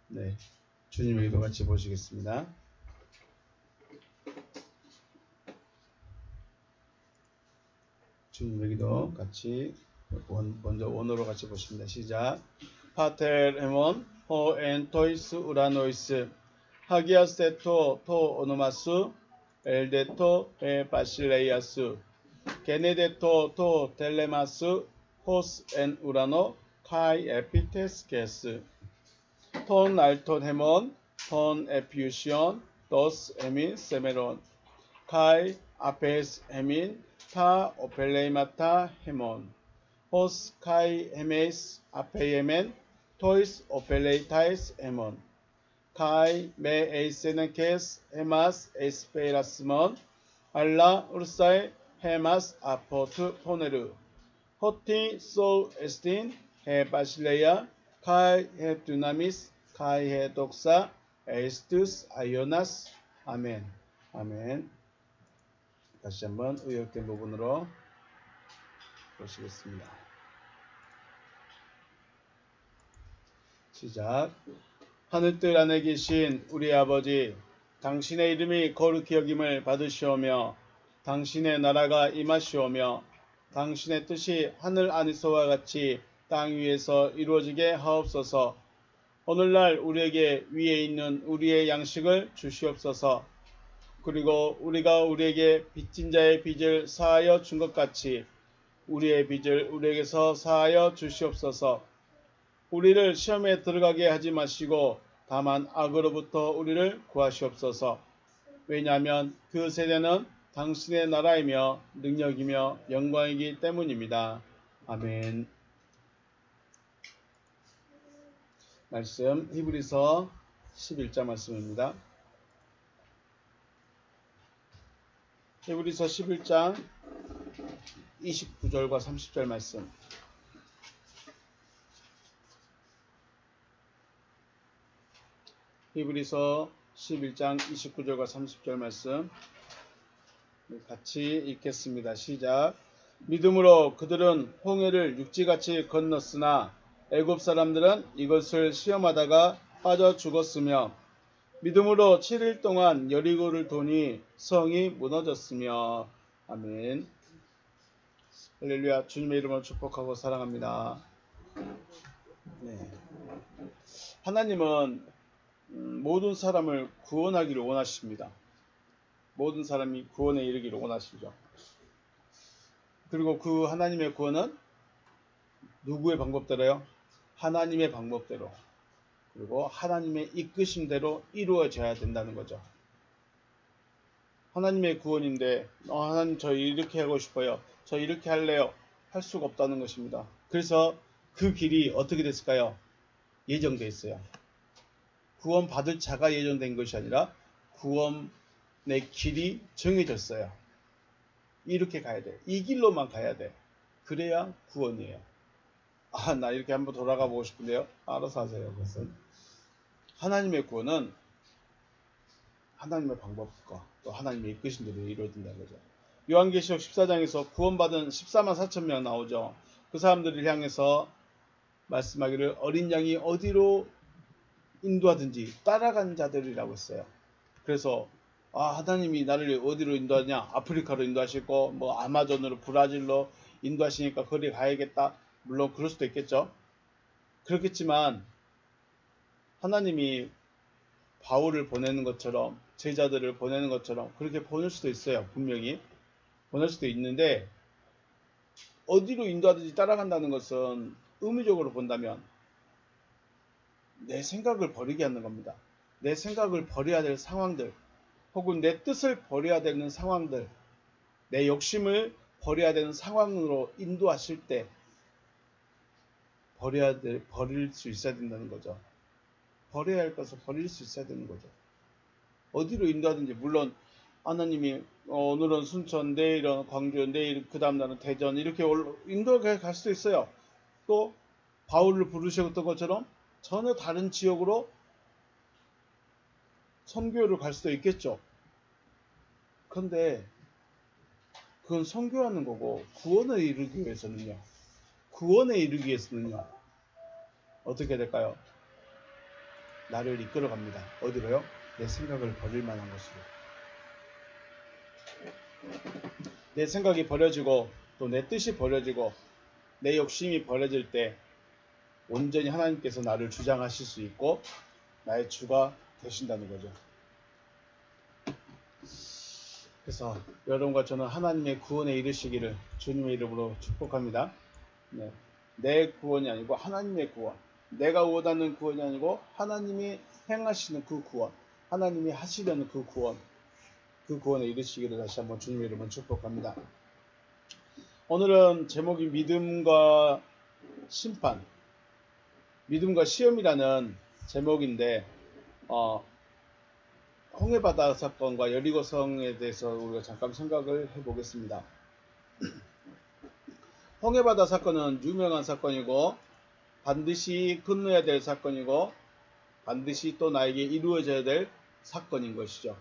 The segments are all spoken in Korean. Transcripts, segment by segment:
네, 주님의 기도 같이 보시겠습니다. 주님의 기도 같이 먼저 원어로 같이 보십니다. 시작. 파텔 에몬 호 엔 토이스 우라노이스 하기아스테토 토 오노마스 엘데토 에 바실레이아스 게네데토 토 텔레마스 호스 엔 우라노 카이 에피테스케스 톤 알톤 헤몬 톤 에피우시온 도스 에민 세메론 카이 아페스 헤민 타 오펠레이마타 헤몬 호스 카이 헤메스 아페이에멘 토이스 오펠레이타이스 헤몬 카이 메 에이세네케스 헤마스 에스페이라스몬 알라 우르사이 헤마스 아포트 포네르 호티 소 에스틴 헤 바실레야 카이 헤 두나미스 카이 헤 독사 에스투스 아이오나스 아멘. 아멘. 다시 한번 의역된 부분으로 보시겠습니다. 시작. 하늘뜰 안에 계신 우리 아버지, 당신의 이름이 거룩히 여김을 받으시오며 당신의 나라가 임하시오며 당신의 뜻이 하늘 안에서와 같이 땅 위에서 이루어지게 하옵소서. 오늘날 우리에게 위에 있는 우리의 양식을 주시옵소서. 그리고 우리가 우리에게 빚진 자의 빚을 사하여 준 것 같이 우리의 빚을 우리에게서 사하여 주시옵소서. 우리를 시험에 들어가게 하지 마시고 다만 악으로부터 우리를 구하시옵소서. 왜냐하면 그 세대는 당신의 나라이며 능력이며 영광이기 때문입니다. 아멘. 말씀 히브리서 11장 말씀입니다. 히브리서 11장 29절과 30절 말씀. 히브리서 11장 29절과 30절 말씀 같이 읽겠습니다. 시작. 믿음으로 그들은 홍해를 육지같이 건넜으나 애굽 사람들은 이것을 시험하다가 빠져 죽었으며 믿음으로 7일 동안 여리고를 도니 성이 무너졌으며. 아멘. 할렐루야. 주님의 이름으로 축복하고 사랑합니다. 네. 하나님은 모든 사람을 구원하기를 원하십니다. 모든 사람이 구원에 이르기를 원하시죠. 그리고 그 하나님의 구원은 누구의 방법대로요? 하나님의 방법대로, 그리고 하나님의 이끄심대로 이루어져야 된다는 거죠. 하나님의 구원인데 하나님 저 이렇게 하고 싶어요, 저 이렇게 할래요, 할 수가 없다는 것입니다. 그래서 그 길이 어떻게 됐을까요? 예정되어 있어요. 구원 받을 자가 예정된 것이 아니라 구원의 길이 정해졌어요. 이렇게 가야 돼. 이 길로만 가야 돼. 그래야 구원이에요. 나 이렇게 한번 돌아가 보고 싶은데요. 알아서 하세요. 그것은 하나님의 구원은 하나님의 방법과 또 하나님의 이끄신 대로 이루어진다는 거죠. 요한계시록 14장에서 구원받은 14만 4천 명 나오죠. 그 사람들을 향해서 말씀하기를 어린 양이 어디로 인도하든지 따라간 자들이라고 했어요. 그래서 하나님이 나를 어디로 인도하냐? 아프리카로 인도하시고 뭐 아마존으로 브라질로 인도하시니까 거기 가야겠다. 물론 그럴 수도 있겠죠. 그렇겠지만 하나님이 바울을 보내는 것처럼 제자들을 보내는 것처럼 그렇게 보낼 수도 있어요. 분명히 보낼 수도 있는데 어디로 인도하든지 따라간다는 것은 의미적으로 본다면 내 생각을 버리게 하는 겁니다. 내 생각을 버려야 될 상황들, 혹은 내 뜻을 버려야 되는 상황들, 내 욕심을 버려야 되는 상황으로 인도하실 때 버릴 수 있어야 된다는 거죠. 버려야 할 것을 버릴 수 있어야 되는 거죠. 어디로 인도하든지, 물론 하나님이 오늘은 순천, 내일은 광주, 내일 그 다음 날은 대전 이렇게 인도가 갈 수도 있어요. 또 바울을 부르셨던 것처럼 전혀 다른 지역으로 선교를 갈 수도 있겠죠. 그런데 그건 선교하는 거고 구원에 이르기 위해서는요. 구원에 이르기 위해서는요. 어떻게 될까요? 나를 이끌어 갑니다. 어디로요? 내 생각을 버릴 만한 곳으로. 내 생각이 버려지고 또 내 뜻이 버려지고 내 욕심이 버려질 때 온전히 하나님께서 나를 주장하실 수 있고 나의 주가 되신다는 거죠. 그래서 여러분과 저는 하나님의 구원에 이르시기를 주님의 이름으로 축복합니다. 네. 내 구원이 아니고 하나님의 구원. 내가 원하는 구원이 아니고 하나님이 행하시는 그 구원. 하나님이 하시려는 그 구원. 그 구원에 이르시기를 다시 한번 주님의 이름으로 축복합니다. 오늘은 제목이 믿음과 심판, 믿음과 시험이라는 제목인데 홍해바다 사건과 여리고성에 대해서 우리가 잠깐 생각을 해보겠습니다. 홍해바다 사건은 유명한 사건이고 반드시 건너야 될 사건이고 반드시 또 나에게 이루어져야 될 사건인 것이죠.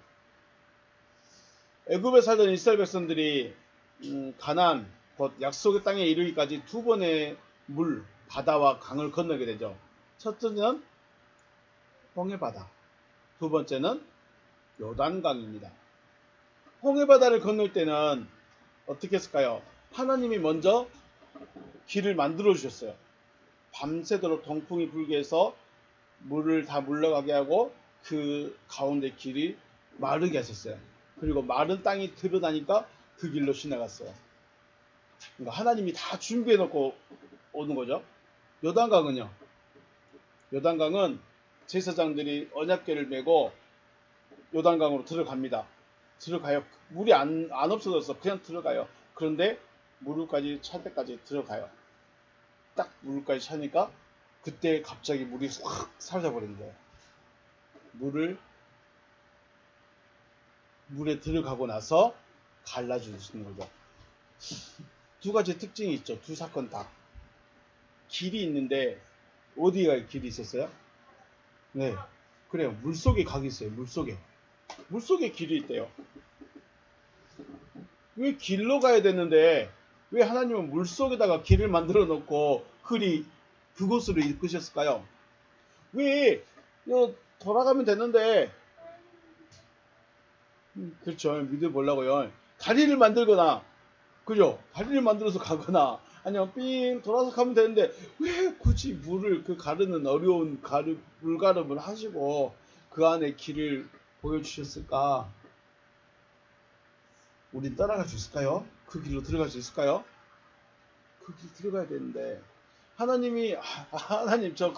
애굽에 살던 이스라엘 백성들이 가나안 곧 약속의 땅에 이르기까지 두 번의 물, 바다와 강을 건너게 되죠. 첫째는 홍해바다, 두 번째는 요단강입니다. 홍해바다를 건널 때는 어떻게 했을까요? 하나님이 먼저 길을 만들어 주셨어요. 밤새도록 동풍이 불게 해서 물을 다 물러가게 하고 그 가운데 길이 마르게 하셨어요. 그리고 마른 땅이 드러나니까 그 길로 지나갔어요. 그러니까 하나님이 다 준비해 놓고 오는 거죠. 요단강은요. 요단강은 제사장들이 언약궤를 메고 요단강으로 들어갑니다. 들어가요. 물이 안 없어져서 그냥 들어가요. 그런데 무릎까지 찰 때까지 들어가요. 딱 무릎까지 차니까 그때 갑자기 물이 확 사라져버리는 거예요. 물에 들어가고 나서 갈라주시는 거죠. 두 가지 특징이 있죠. 두 사건 다. 길이 있는데 어디가 길이 있었어요? 네, 그래요. 물속에 각이 있어요. 물속에 길이 있대요. 왜 길로 가야 되는데 왜 하나님은 물속에다가 길을 만들어 놓고 그곳으로 이끄셨을까요? 왜 돌아가면 되는데 그렇죠. 믿어보려고요. 다리를 만들거나 그죠? 다리를 만들어서 가거나 아니면 삥 돌아서 가면 되는데 왜 굳이 물을 가르는 어려운 물가름을 하시고 그 안에 길을 보여주셨을까? 우린 따라갈 수 있을까요? 그 길로 들어갈 수 있을까요? 그 길 들어가야 되는데 하나님이 하나님 저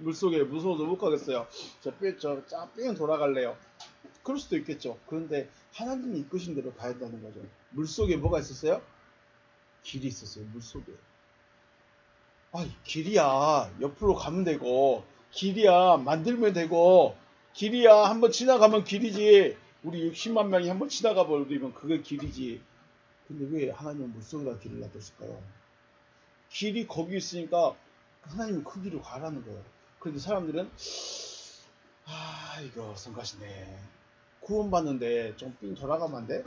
물속에 무서워서 못 가겠어요. 삥 돌아갈래요. 그럴 수도 있겠죠. 그런데 하나님이 이끄신 대로 가야 한다는 거죠. 물속에 뭐가 있었어요? 길이 있었어요. 물속에. 길이야 옆으로 가면 되고 길이야 만들면 되고 길이야 한번 지나가면 길이지. 우리 60만 명이 한번 지나가 버리면 그게 길이지. 근데 왜 하나님은 물속에다 길을 놔뒀을까요? 길이 거기 있으니까 하나님은 그 길로 가라는 거예요. 그런데 사람들은 이거 성가시네. 구원받는데 좀 삥 돌아가면 안 돼?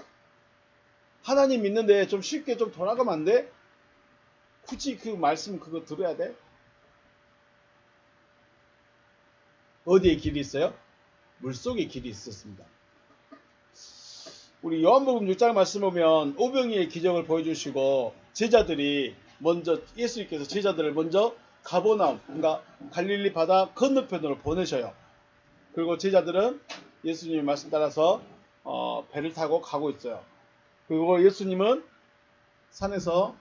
하나님 믿는데 좀 쉽게 좀 돌아가면 안 돼? 굳이 그 말씀 그거 들어야 돼? 어디에 길이 있어요? 물속에 길이 있었습니다. 우리 요한복음 6장 말씀 보면 오병이의 기적을 보여주시고 제자들이 먼저 예수님께서 제자들을 먼저 가버나움 그러니까 갈릴리 바다 건너편으로 보내셔요. 그리고 제자들은 예수님의 말씀 따라서 배를 타고 가고 있어요. 그리고 예수님은 산에서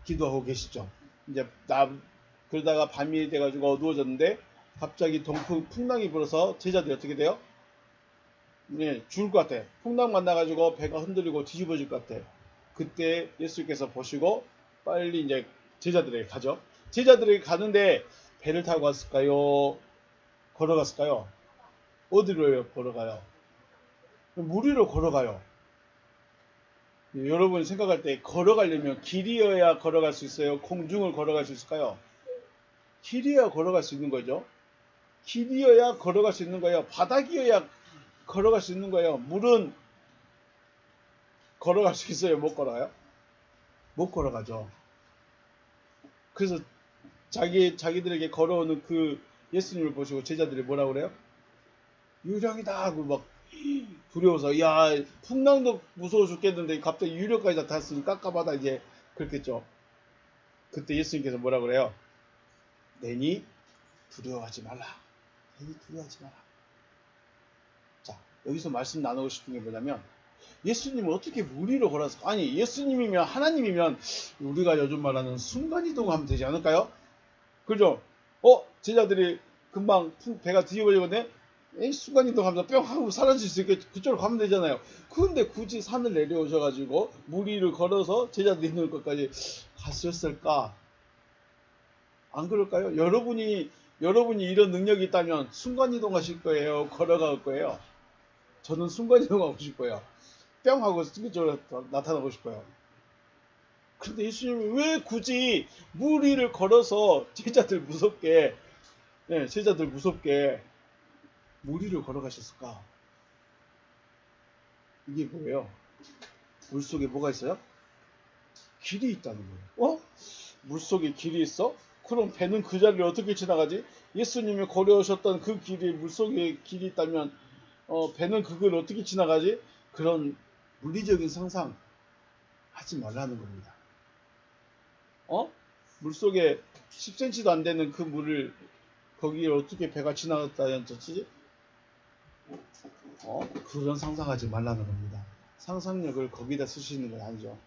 기도하고 계시죠. 이제 그러다가 밤이 돼가지고 어두워졌는데 갑자기 풍랑이 불어서 제자들이 어떻게 돼요? 네, 죽을 것 같아. 풍랑 만나가지고 배가 흔들리고 뒤집어질 것 같아. 그때 예수님께서 보시고 빨리 이제 제자들에게 가죠. 제자들에게 가는데 배를 타고 갔을까요? 걸어갔을까요? 어디로 걸어가요? 물 위로 걸어가요. 여러분이 생각할 때 걸어가려면 길이어야 걸어갈 수 있어요? 공중을 걸어갈 수 있을까요? 길이어야 걸어갈 수 있는 거죠. 길이어야 걸어갈 수 있는 거예요. 바닥이어야 걸어갈 수 있는 거예요. 물은 걸어갈 수 있어요? 못 걸어요? 못 걸어가죠. 그래서 자기들에게 걸어오는 그 예수님을 보시고 제자들이 뭐라 그래요? 유령이다 하고 막 두려워서 야 풍랑도 무서워 죽겠는데 갑자기 유령까지 나타났으니 깝깝하다 이제 그랬겠죠. 그때 예수님께서 뭐라 그래요? 내니 두려워하지 말라. 내니 두려워하지 마라. 자 여기서 말씀 나누고 싶은 게 뭐냐면 예수님은 어떻게 물 위로 걸어서 아니 예수님이면 하나님이면 우리가 요즘 말하는 순간이동하면 되지 않을까요? 그죠? 제자들이 금방 배가 뒤집어지거든요. 순간이동하면서 뿅 하고 사라질 수 있게 그쪽으로 가면 되잖아요. 그런데 굳이 산을 내려오셔가지고 물 위를 걸어서 제자들이 있는 것까지 가셨을까? 안 그럴까요? 여러분이 이런 능력이 있다면 순간이동하실 거예요? 걸어갈 거예요? 저는 순간이동하고 싶어요. 뿅 하고 그쪽으로 나타나고 싶어요. 그런데 예수님이 왜 굳이 물 위를 걸어서 제자들 무섭게 물 위를 걸어가셨을까? 이게 뭐예요? 물속에 뭐가 있어요? 길이 있다는 거예요. 물속에 길이 있어? 그럼 배는 그 자리를 어떻게 지나가지? 예수님이 걸어오셨던 그 길이 물속에 길이 있다면 배는 그걸 어떻게 지나가지? 그런 물리적인 상상 하지 말라는 겁니다. 물속에 10cm도 안 되는 그 물을 거기에 어떻게 배가 지나갔다는 뜻이지? 그런 상상하지 말라는 겁니다. 상상력을 거기다 쓰시는 건 아니죠.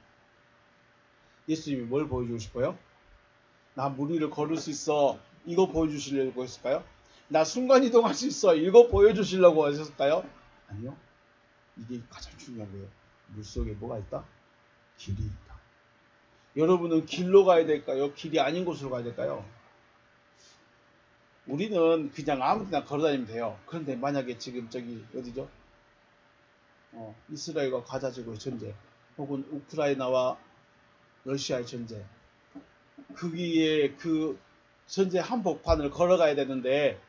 예수님이 뭘 보여주고 싶어요? 나 물 위를 걸을 수 있어. 이거 보여주시려고 했을까요? 나 순간이동할 수 있어. 이거 보여주시려고 하셨을까요? 아니요. 이게 가장 중요한 거예요. 물속에 뭐가 있다? 길이 있다. 여러분은 길로 가야 될까요? 길이 아닌 곳으로 가야 될까요? 우리는 그냥 아무 데나 걸어다니면 돼요. 그런데 만약에 지금 저기 어디죠? 이스라엘과 가자지구의 전쟁 혹은 우크라이나와 러시아의 전쟁 거기에 그 전쟁 한복판을 걸어가야 되는데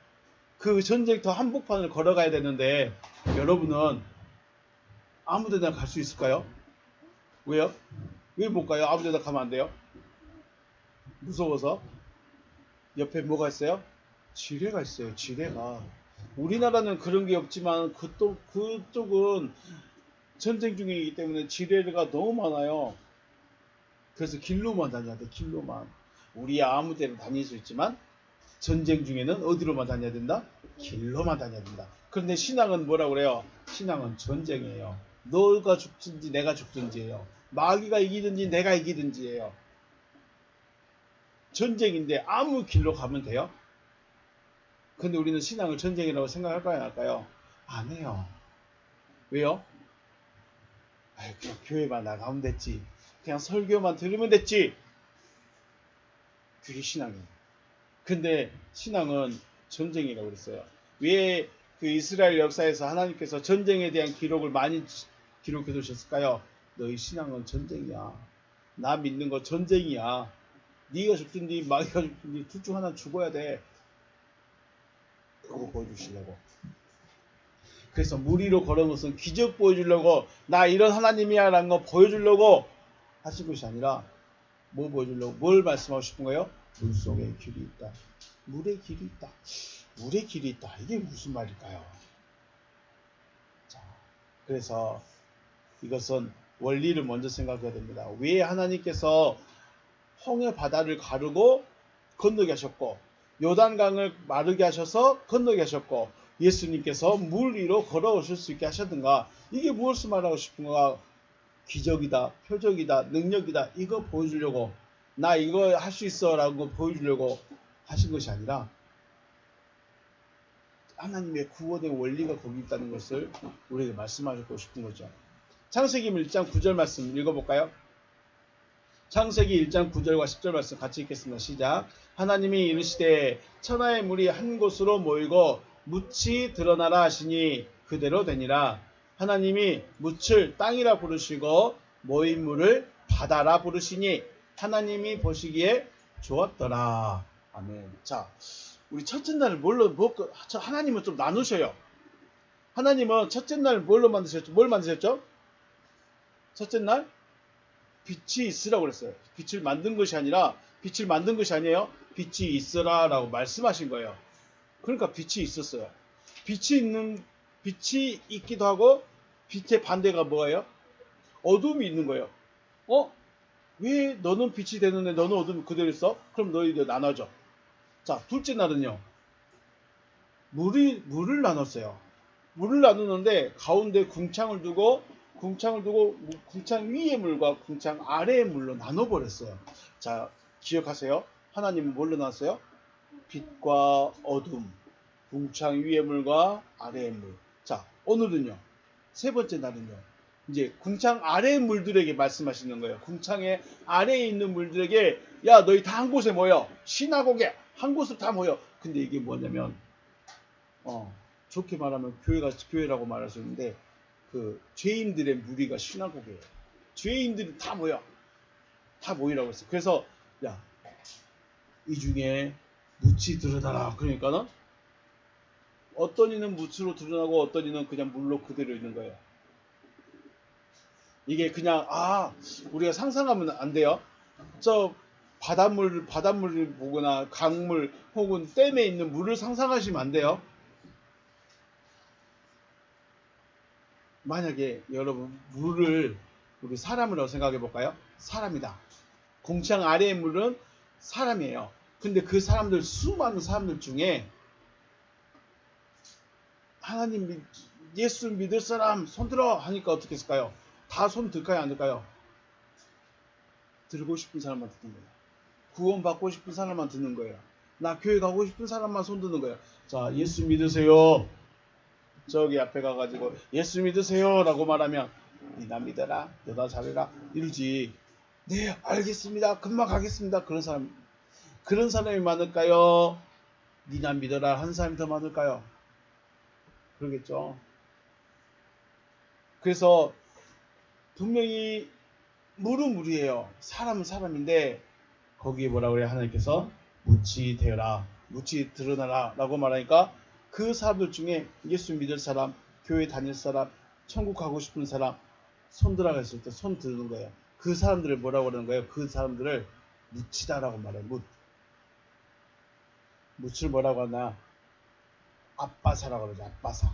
그 전쟁터 한복판을 걸어가야 되는데 여러분은 아무 데나 갈 수 있을까요? 왜요? 왜 못 가요? 아무 데나 가면 안 돼요? 무서워서? 옆에 뭐가 있어요? 지뢰가 있어요. 지뢰가. 우리나라는 그런 게 없지만 그쪽은 전쟁 중이기 때문에 지뢰가 너무 많아요. 그래서 길로만 다녀야 돼. 길로만. 우리야 아무 데나 다닐 수 있지만 전쟁 중에는 어디로만 다녀야 된다? 길로만 다녀야 된다. 그런데 신앙은 뭐라고 그래요? 신앙은 전쟁이에요. 너가 죽든지 내가 죽든지예요. 마귀가 이기든지 내가 이기든지예요. 전쟁인데 아무 길로 가면 돼요? 근데 우리는 신앙을 전쟁이라고 생각할까요? 안 할까요? 안 해요. 왜요? 그냥 교회만 나가면 됐지. 그냥 설교만 들으면 됐지. 그게 신앙이에요. 근데 신앙은 전쟁이라고 그랬어요. 왜 그 이스라엘 역사에서 하나님께서 전쟁에 대한 기록을 많이 기록해 두셨을까요? 너희 신앙은 전쟁이야. 나 믿는 거 전쟁이야. 네가 죽든지 마귀가 죽든지 둘 중 하나 죽어야 돼. 그거 보여주시려고. 그래서 물 위로 걸은 것은 기적 보여주려고 나 이런 하나님이야 라는 거 보여주려고 하신 것이 아니라 뭐 보여주려고 뭘 말씀하고 싶은 거예요? 물 속에 길이 있다. 물에 길이 있다. 물에 길이 있다. 이게 무슨 말일까요? 자, 그래서 이것은 원리를 먼저 생각해야 됩니다. 왜 하나님께서 홍해 바다를 가르고 건너게 하셨고 요단강을 마르게 하셔서 건너게 하셨고 예수님께서 물 위로 걸어오실 수 있게 하셨는가? 이게 무엇을 말하고 싶은가? 기적이다, 표적이다, 능력이다 이거 보여주려고 나 이거 할 수 있어 라고 보여주려고 하신 것이 아니라 하나님의 구원의 원리가 거기 있다는 것을 우리에게 말씀하고 싶은 거죠. 창세기 1장 9절 말씀 읽어볼까요? 창세기 1장 9절과 10절 말씀 같이 읽겠습니다. 시작. 하나님이 이르시되 천하의 물이 한 곳으로 모이고 묻이 드러나라 하시니 그대로 되니라. 하나님이 묻을 땅이라 부르시고 모인 물을 바다라 부르시니 하나님이 보시기에 좋았더라. 아멘. 자, 우리 첫째 날을 하나님은 좀 나누셔요. 하나님은 첫째 날 뭘로 만드셨죠? 뭘 만드셨죠? 첫째 날 빛이 있으라고 그랬어요. 빛을 만든 것이 아니라 빛을 만든 것이 아니에요. 빛이 있으라라고 말씀하신 거예요. 그러니까 빛이 있었어요. 빛이 있기도 하고 빛의 반대가 뭐예요? 어둠이 있는 거예요. 어? 왜 너는 빛이 되는데 너는 어둠이 그대로 있어? 그럼 너희들 나눠져. 자, 둘째 날은요. 물을 나눴어요. 물을 나누는데 가운데 궁창 위의 물과 궁창 아래의 물로 나눠버렸어요. 자, 기억하세요. 하나님은 뭘로 나눴어요? 빛과 어둠, 궁창 위의 물과 아래의 물. 자, 오늘은요. 세 번째 날은요. 이제 궁창 아래의 물들에게 말씀하시는 거예요. 궁창의 아래에 있는 물들에게 야, 너희 다 한 곳에 모여. 시나고게 한 곳으로 다 모여. 근데 이게 뭐냐면 좋게 말하면 교회라고 말할 수 있는데 그 죄인들의 무리가 시나고게예요. 죄인들이 다 모여. 다 모이라고 했어요. 그래서 야, 이 중에 묻이 드러나라. 그러니까는 어떤 이는 묻으로 드러나고 어떤 이는 그냥 물로 그대로 있는 거예요. 이게 그냥 우리가 상상하면 안 돼요. 저 바닷물을 보거나 강물 혹은 댐에 있는 물을 상상하시면 안 돼요. 만약에 여러분 물을 우리 사람으로 생각해 볼까요? 사람이다. 공창 아래의 물은 사람이에요. 근데 그 사람들 수많은 사람들 중에 하나님 예수 믿을 사람 손들어 하니까 어떻게 했을까요? 다 손 들까요? 안 들까요? 들고 싶은 사람만 듣는 거예요. 구원 받고 싶은 사람만 듣는 거예요. 나 교회 가고 싶은 사람만 손 드는 거예요. 자, 예수 믿으세요. 저기 앞에 가가지고 예수 믿으세요 라고 말하면 나 믿어라, 너나 잘해라 이러지. 네, 알겠습니다. 금방 가겠습니다. 그런 사람이 많을까요? 니나 믿어라 한 사람이 더 많을까요? 그러겠죠. 그래서 분명히 물은 물이에요. 사람은 사람인데 거기에 뭐라고 그래요? 하나님께서 묻이 되어라, 묻이 드러나라 라고 말하니까 그 사람들 중에 예수 믿을 사람, 교회 다닐 사람, 천국 가고 싶은 사람 손 들어가 있을 때 손 드는 거예요. 그 사람들을 뭐라고 그러는 거예요? 그 사람들을 묻히다라고 말해요. 묻을 뭐라고 하나? 아빠사라고 그러죠. 아빠사.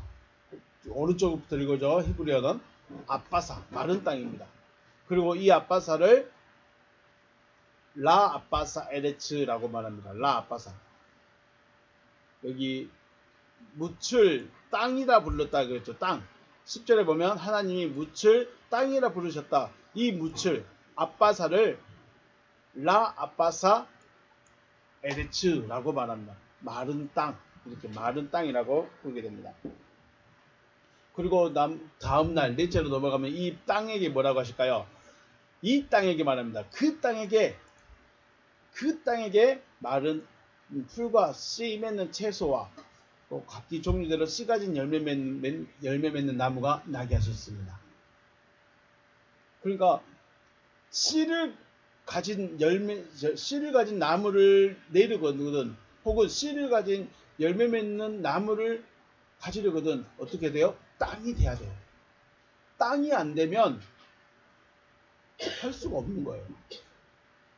오른쪽부터 읽어줘. 히브리어는 아빠사, 마른 땅입니다. 그리고 이 아빠사를 라 아빠사 에레츠라고 말합니다. 라 아빠사. 여기 묻을 땅이라 불렀다 그랬죠. 땅. 10절에 보면 하나님이 묻을 땅이라 부르셨다. 이 묻을 아빠사를 라 아빠사 에레츠라고 말합니다. 마른 땅. 이렇게 마른 땅이라고 부르게 됩니다. 그리고 다음 날 넷째로 넘어가면 이 땅에게 뭐라고 하실까요? 이 땅에게 말합니다. 그 땅에게 마른 풀과 씨 맺는 채소와 또 각기 종류대로 씨 가진 열매 맺는 나무가 나게 하셨습니다. 그러니까 씨를 가진 나무를 내리거든 혹은 씨를 가진 열매 맺는 나무를 가지려거든 어떻게 돼요? 땅이 돼야 돼요. 땅이 안 되면 할 수가 없는 거예요.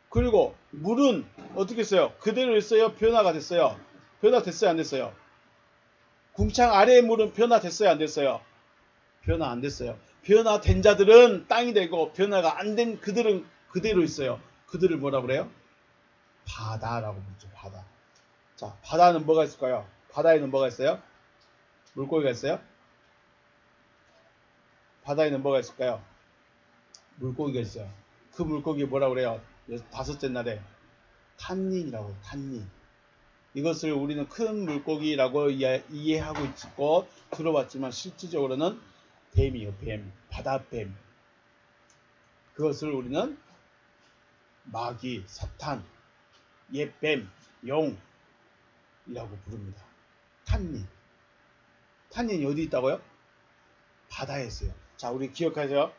그리고 물은 어떻게 했어요? 그대로 있어요? 변화가 됐어요? 변화됐어요? 안 됐어요? 궁창 아래의 물은 변화됐어요? 안 됐어요? 변화 안 됐어요. 변화된 자들은 땅이 되고 변화가 안 된 그들은 그대로 있어요. 그들을 뭐라 그래요? 바다라고 부르죠. 바다. 자, 바다는 뭐가 있을까요? 바다에는 뭐가 있어요? 물고기가 있어요? 바다에는 뭐가 있을까요? 물고기가 있어요. 그 물고기 뭐라 그래요? 다섯째 날에 탄닌이라고 해요. 탄닌. 이것을 우리는 큰 물고기라고 이해하고 있고 들어봤지만 실질적으로는 뱀이요. 뱀. 바다뱀. 그것을 우리는 마귀, 사탄, 옛뱀, 용이라고 부릅니다. 탄닌. 탄닌이 어디 있다고요? 바다에 있어요. 자, 우리 기억하세요.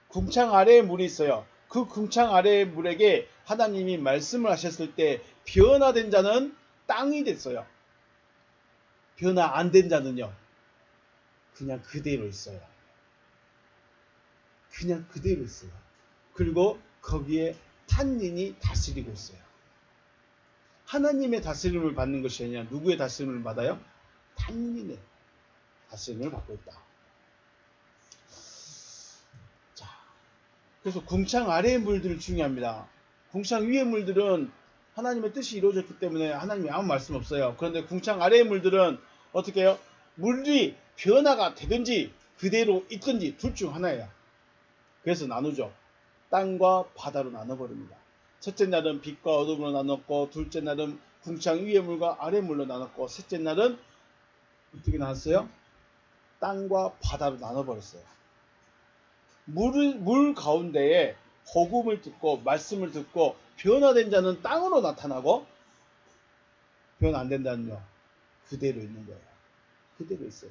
궁창 아래에 물이 있어요. 그 궁창 아래의 물에게 하나님이 말씀을 하셨을 때 변화된 자는 땅이 됐어요. 변화 안 된 자는요. 그냥 그대로 있어요. 그냥 그대로 있어요. 그리고 거기에 탄닌이 다스리고 있어요. 하나님의 다스림을 받는 것이 아니라 누구의 다스림을 받아요? 당신의 다스림을 받고 있다. 자, 그래서 궁창 아래의 물들이 중요합니다. 궁창 위의 물들은 하나님의 뜻이 이루어졌기 때문에 하나님이 아무 말씀 없어요. 그런데 궁창 아래의 물들은 어떻게 해요? 물이 변화가 되든지 그대로 있든지 둘 중 하나예요. 그래서 나누죠. 땅과 바다로 나눠버립니다. 첫째 날은 빛과 어둠으로 나눴고, 둘째 날은 궁창 위의 물과 아래 물로 나눴고, 셋째 날은 어떻게 나눴어요? 땅과 바다로 나눠버렸어요. 물 가운데에 복음을 듣고 말씀을 듣고 변화된 자는 땅으로 나타나고, 변화 안 된다는요, 그대로 있는 거예요. 그대로 있어요.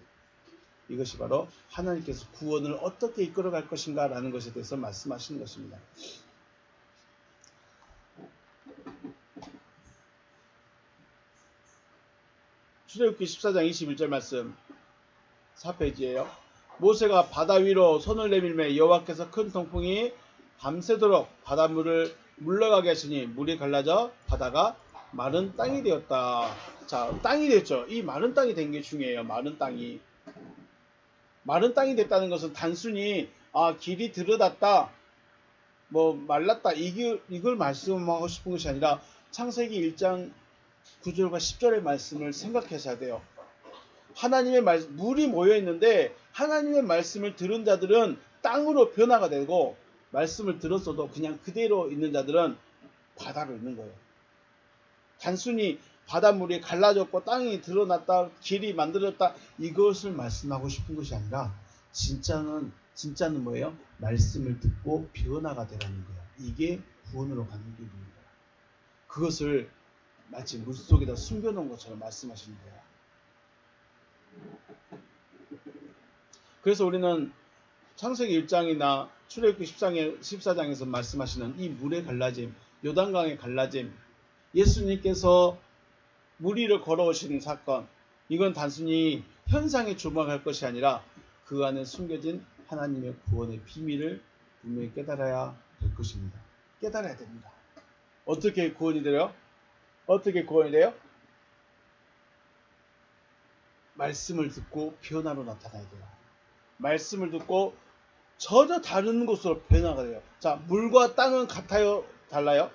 이것이 바로 하나님께서 구원을 어떻게 이끌어갈 것인가 라는 것에 대해서 말씀하시는 것입니다. 출애굽기 14장 21절 말씀 4페이지예요. 모세가 바다 위로 손을 내밀매 여호와께서 큰 통풍이 밤새도록 바닷물을 물러가게 하시니 물이 갈라져 바다가 마른 땅이 되었다. 자, 땅이 됐죠. 이 마른 땅이 된 게 중요해요. 마른 땅이 됐다는 것은 단순히 길이 들여놨다, 말랐다, 이걸 말씀하고 싶은 것이 아니라 창세기 1장 9절과 10절의 말씀을 생각하셔야 돼요. 하나님의 말씀, 물이 모여 있는데 하나님의 말씀을 들은 자들은 땅으로 변화가 되고, 말씀을 들었어도 그냥 그대로 있는 자들은 바다로 있는 거예요. 단순히 바닷물이 갈라졌고 땅이 드러났다, 길이 만들어졌다, 이것을 말씀하고 싶은 것이 아니라 진짜는 뭐예요? 말씀을 듣고 변화가 되라는 거예요. 이게 구원으로 가는 길입니다. 그것을 마치 물속에다 숨겨놓은 것처럼 말씀하시는 거예요. 그래서 우리는 창세기 1장이나 출애굽기 14장에서 말씀하시는 이 물의 갈라짐, 요단강의 갈라짐, 예수님께서 물 위를 걸어오시는 사건, 이건 단순히 현상에 조망할 것이 아니라 그 안에 숨겨진 하나님의 구원의 비밀을 분명히 깨달아야 될 것입니다. 깨달아야 됩니다. 어떻게 구원이 돼요? 말씀을 듣고 변화로 나타나야 돼요. 말씀을 듣고 전혀 다른 곳으로 변화가 돼요. 자, 물과 땅은 같아요? 달라요?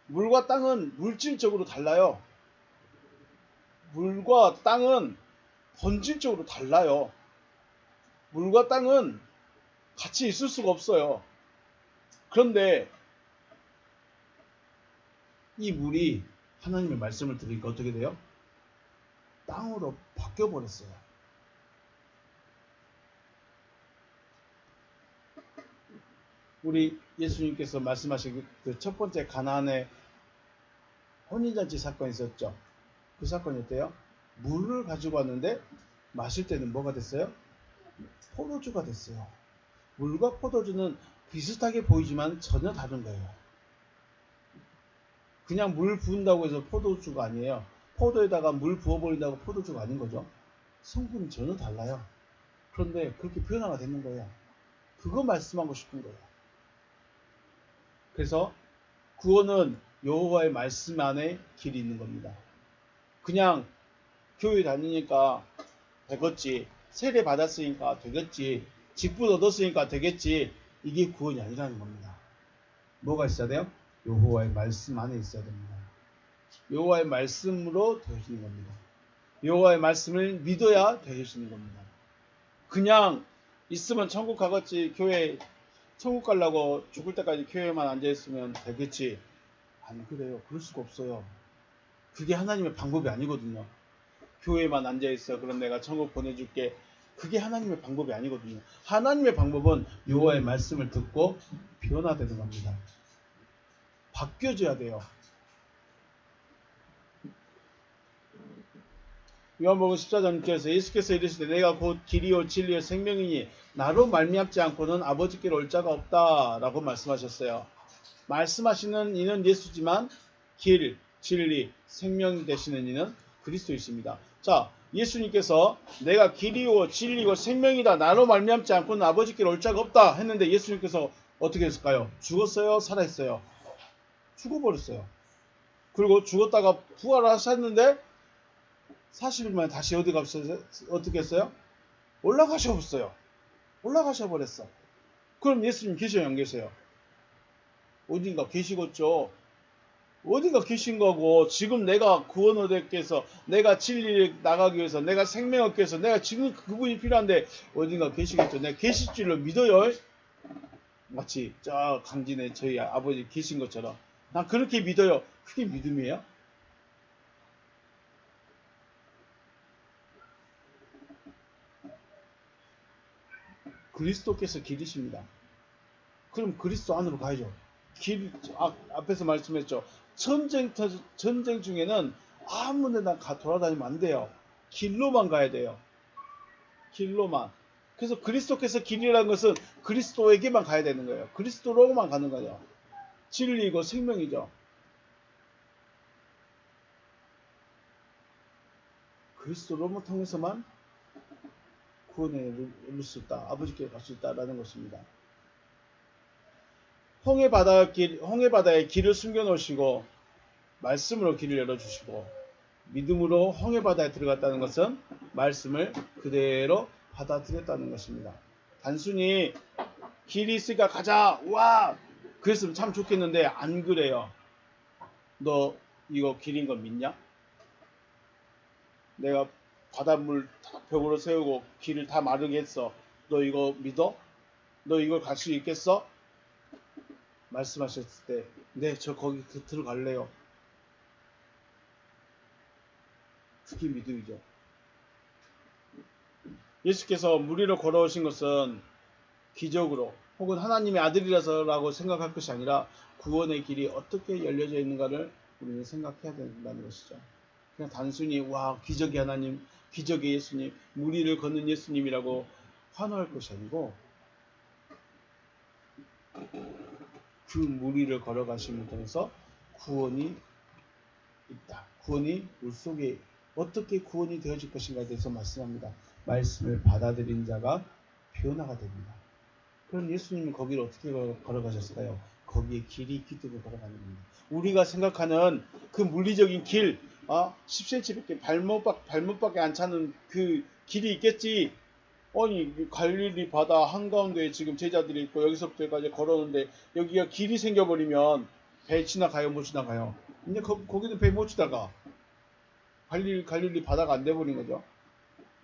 물과 땅은 물질적으로 달라요. 물과 땅은 본질적으로 달라요. 물과 땅은 같이 있을 수가 없어요. 그런데 이 물이 하나님의 말씀을 들으니까 어떻게 돼요? 땅으로 바뀌어버렸어요. 우리 예수님께서 말씀하신 그 첫 번째 가나안의 혼인잔치 사건이 있었죠. 그 사건이 어때요? 물을 가지고 왔는데 마실 때는 뭐가 됐어요? 포도주가 됐어요. 물과 포도주는 비슷하게 보이지만 전혀 다른 거예요. 그냥 물 부은다고 해서 포도주가 아니에요. 포도에다가 물 부어버린다고 포도주가 아닌 거죠. 성분이 전혀 달라요. 그런데 그렇게 변화가 되는 거예요. 그거 말씀하고 싶은 거예요. 그래서 구원은 여호와의 말씀 안에 길이 있는 겁니다. 그냥 교회 다니니까 되겠지, 세례 받았으니까 되겠지, 직분 얻었으니까 되겠지, 이게 구원이 아니라는 겁니다. 뭐가 있어야 돼요? 여호와의 말씀 안에 있어야 됩니다. 여호와의 말씀으로 되어지는 겁니다. 여호와의 말씀을 믿어야 되어지는 겁니다. 그냥 있으면 천국 가겠지, 교회 천국 가려고 죽을 때까지 교회에만 앉아있으면 되겠지, 안 그래요. 그럴 수가 없어요. 그게 하나님의 방법이 아니거든요. 교회에만 앉아있어, 그럼 내가 천국 보내줄게, 그게 하나님의 방법이 아니거든요. 하나님의 방법은 여호와의 말씀을 듣고 변화되는 겁니다. 바뀌어져야 돼요. 요한복음 14장 6절에서 예수께서 이르시되 내가 곧 길이요 진리요 생명이니 나로 말미암지 않고는 아버지께로 올 자가 없다 라고 말씀하셨어요. 말씀하시는 이는 예수지만 길, 진리, 생명 되시는 이는 그리스도이십니다. 자, 예수님께서 내가 길이요 진리요 생명이다, 나로 말미암지 않고는 아버지께로 올 자가 없다 했는데 예수님께서 어떻게 했을까요? 죽었어요? 살아있어요? 죽어버렸어요. 그리고 죽었다가 부활하셨는데 40일 만에 다시 어디 가셨어요? 어떻게 했어요? 올라가셔버렸어요. 올라가셔버렸어. 그럼 예수님 계셔요, 안 계세요? 어딘가 계시겠죠. 어딘가 계신 거고, 지금 내가 구원 얻기 위해서, 내가 진리를 나가기 위해서, 내가 생명 얻기 위해서, 내가 지금 그분이 필요한데 어딘가 계시겠죠. 내가 계실 줄로 믿어요. 마치 저 강진에 저희 아버지 계신 것처럼 난 그렇게 믿어요. 그게 믿음이에요? 그리스도께서 길이십니다. 그럼 그리스도 안으로 가야죠. 앞에서 말씀했죠. 전쟁 중에는 아무 데나 돌아다니면 안 돼요. 길로만 가야 돼요. 길로만. 그래서 그리스도께서 길이라는 것은 그리스도에게만 가야 되는 거예요. 그리스도로만 가는 거죠. 진리이고 생명이죠. 그리스도로만 통해서만 구원에 이룰 수 있다. 아버지께 갈 수 있다라는 것입니다. 홍해바다에 길을 숨겨놓으시고 말씀으로 길을 열어주시고 믿음으로 홍해바다에 들어갔다는 것은 말씀을 그대로 받아들였다는 것입니다. 단순히 길이 있으니까 가자 와 그랬으면 참 좋겠는데 안 그래요. 너 이거 길인 거 믿냐? 내가 바닷물 벽으로 세우고 길을 다 마르게 했어. 너 이거 믿어? 너 이걸 갈 수 있겠어? 말씀하셨을 때 네, 저 거기 들어갈래요. 그게 믿음이죠. 예수께서 물 위로 걸어오신 것은 기적으로 혹은 하나님의 아들이라서라고 생각할 것이 아니라 구원의 길이 어떻게 열려져 있는가를 우리는 생각해야 된다는 것이죠. 그냥 단순히 와 기적의 하나님, 기적의 예수님, 물 위를 걷는 예수님이라고 환호할 것이 아니고 그 물 위를 걸어가심을 통해서 구원이 있다. 구원이 물속에 어떻게 구원이 되어질 것인가에 대해서 말씀합니다. 말씀을 받아들인 자가 변화가 됩니다. 그럼 예수님은 거기를 어떻게 걸어가셨을까요? 거기에 길이 있기 때문에 걸어가는 겁니다. 우리가 생각하는 그 물리적인 길, 10cm밖에 발목밖에 안 차는 그 길이 있겠지. 아니 갈릴리 바다 한가운데에 지금 제자들이 있고 여기서부터 여기까지 걸어오는데 여기가 길이 생겨버리면 배 지나가요 못 지나가요? 근데 거기는 배 못 지나가. 갈릴리 바다가 안 돼버린 거죠.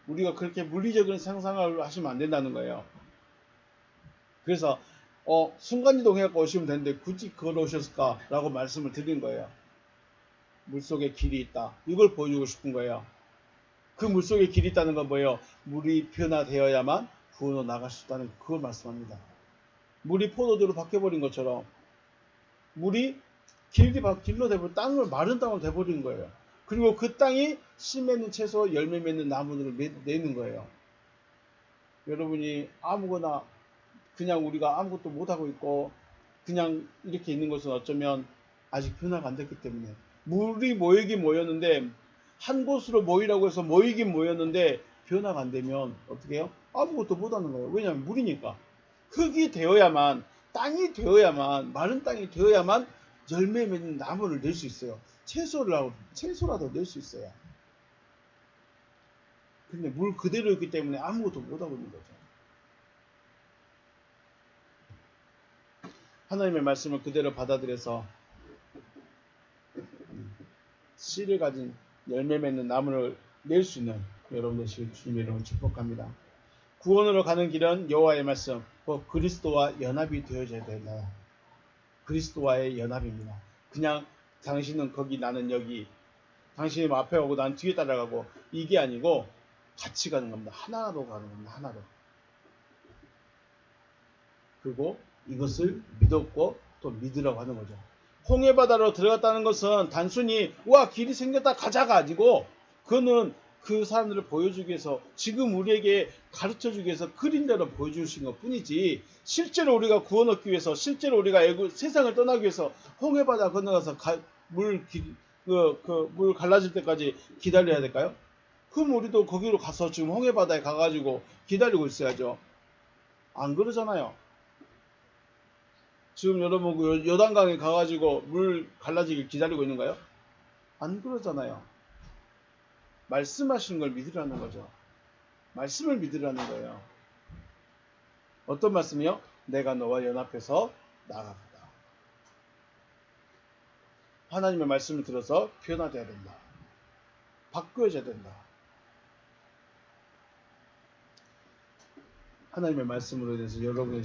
우리가 그렇게 물리적인 상상을 하시면 안 된다는 거예요. 그래서 순간이동 해갖고 오시면 되는데 굳이 걸어오셨을까라고 말씀을 드린 거예요. 물속에 길이 있다. 이걸 보여주고 싶은 거예요. 그 물속에 길이 있다는 건 뭐예요? 물이 변화되어야만 구원으로 나갈 수 있다는 그걸 말씀합니다. 물이 포도주로 바뀌어버린 것처럼 물이 길로 돼버린 마른 땅으로 돼버린 거예요. 그리고 그 땅이 씨 맺는 채소, 열매 맺는 나무들을 내는 거예요. 여러분이 아무거나 그냥 우리가 아무것도 못하고 있고 그냥 이렇게 있는 것은 어쩌면 아직 변화가 안 됐기 때문에 물이 모이긴 모였는데 한 곳으로 모이라고 해서 모이긴 모였는데 변화가 안 되면 어떻게 해요? 아무것도 못하는 거예요. 왜냐하면 물이니까. 흙이 되어야만 땅이 되어야만 마른 땅이 되어야만 열매 맺는 나무를 낼 수 있어요. 채소라도 낼 수 있어요. 근데 물 그대로 있기 때문에 아무것도 못하고 있는 거죠. 하나님의 말씀을 그대로 받아들여서 씨를 가진 열매 맺는 나무를 낼 수 있는 여러분들 주님의 이름으로 축복합니다. 구원으로 가는 길은 여호와의 말씀, 그리스도와 연합이 되어져야 된다. 그리스도와의 연합입니다. 그냥 당신은 거기 나는 여기, 당신이 앞에 오고 난 뒤에 따라가고 이게 아니고 같이 가는 겁니다. 하나로 가는 겁니다. 하나로. 그리고 이것을 믿었고 또 믿으라고 하는 거죠. 홍해바다로 들어갔다는 것은 단순히 와 길이 생겼다 가자가 아니고 그거는 그 사람들을 보여주기 위해서 지금 우리에게 가르쳐주기 위해서 그림대로 보여주신 것 뿐이지 실제로 우리가 구원 얻기 위해서 실제로 우리가 세상을 떠나기 위해서 홍해바다 건너가서 물 갈라질 때까지 기다려야 될까요? 그럼 우리도 거기로 가서 지금 홍해바다에 가가지고 기다리고 있어야죠. 안 그러잖아요. 지금 여러분 요단강에 가가지고 물 갈라지길 기다리고 있는가요? 안 그러잖아요. 말씀하시는 걸 믿으라는 거죠. 말씀을 믿으라는 거예요. 어떤 말씀이요? 내가 너와 연합해서 나아가겠다. 하나님의 말씀을 들어서 변화되어야 된다. 바뀌어져야 된다. 하나님의 말씀으로 인해서 여러분의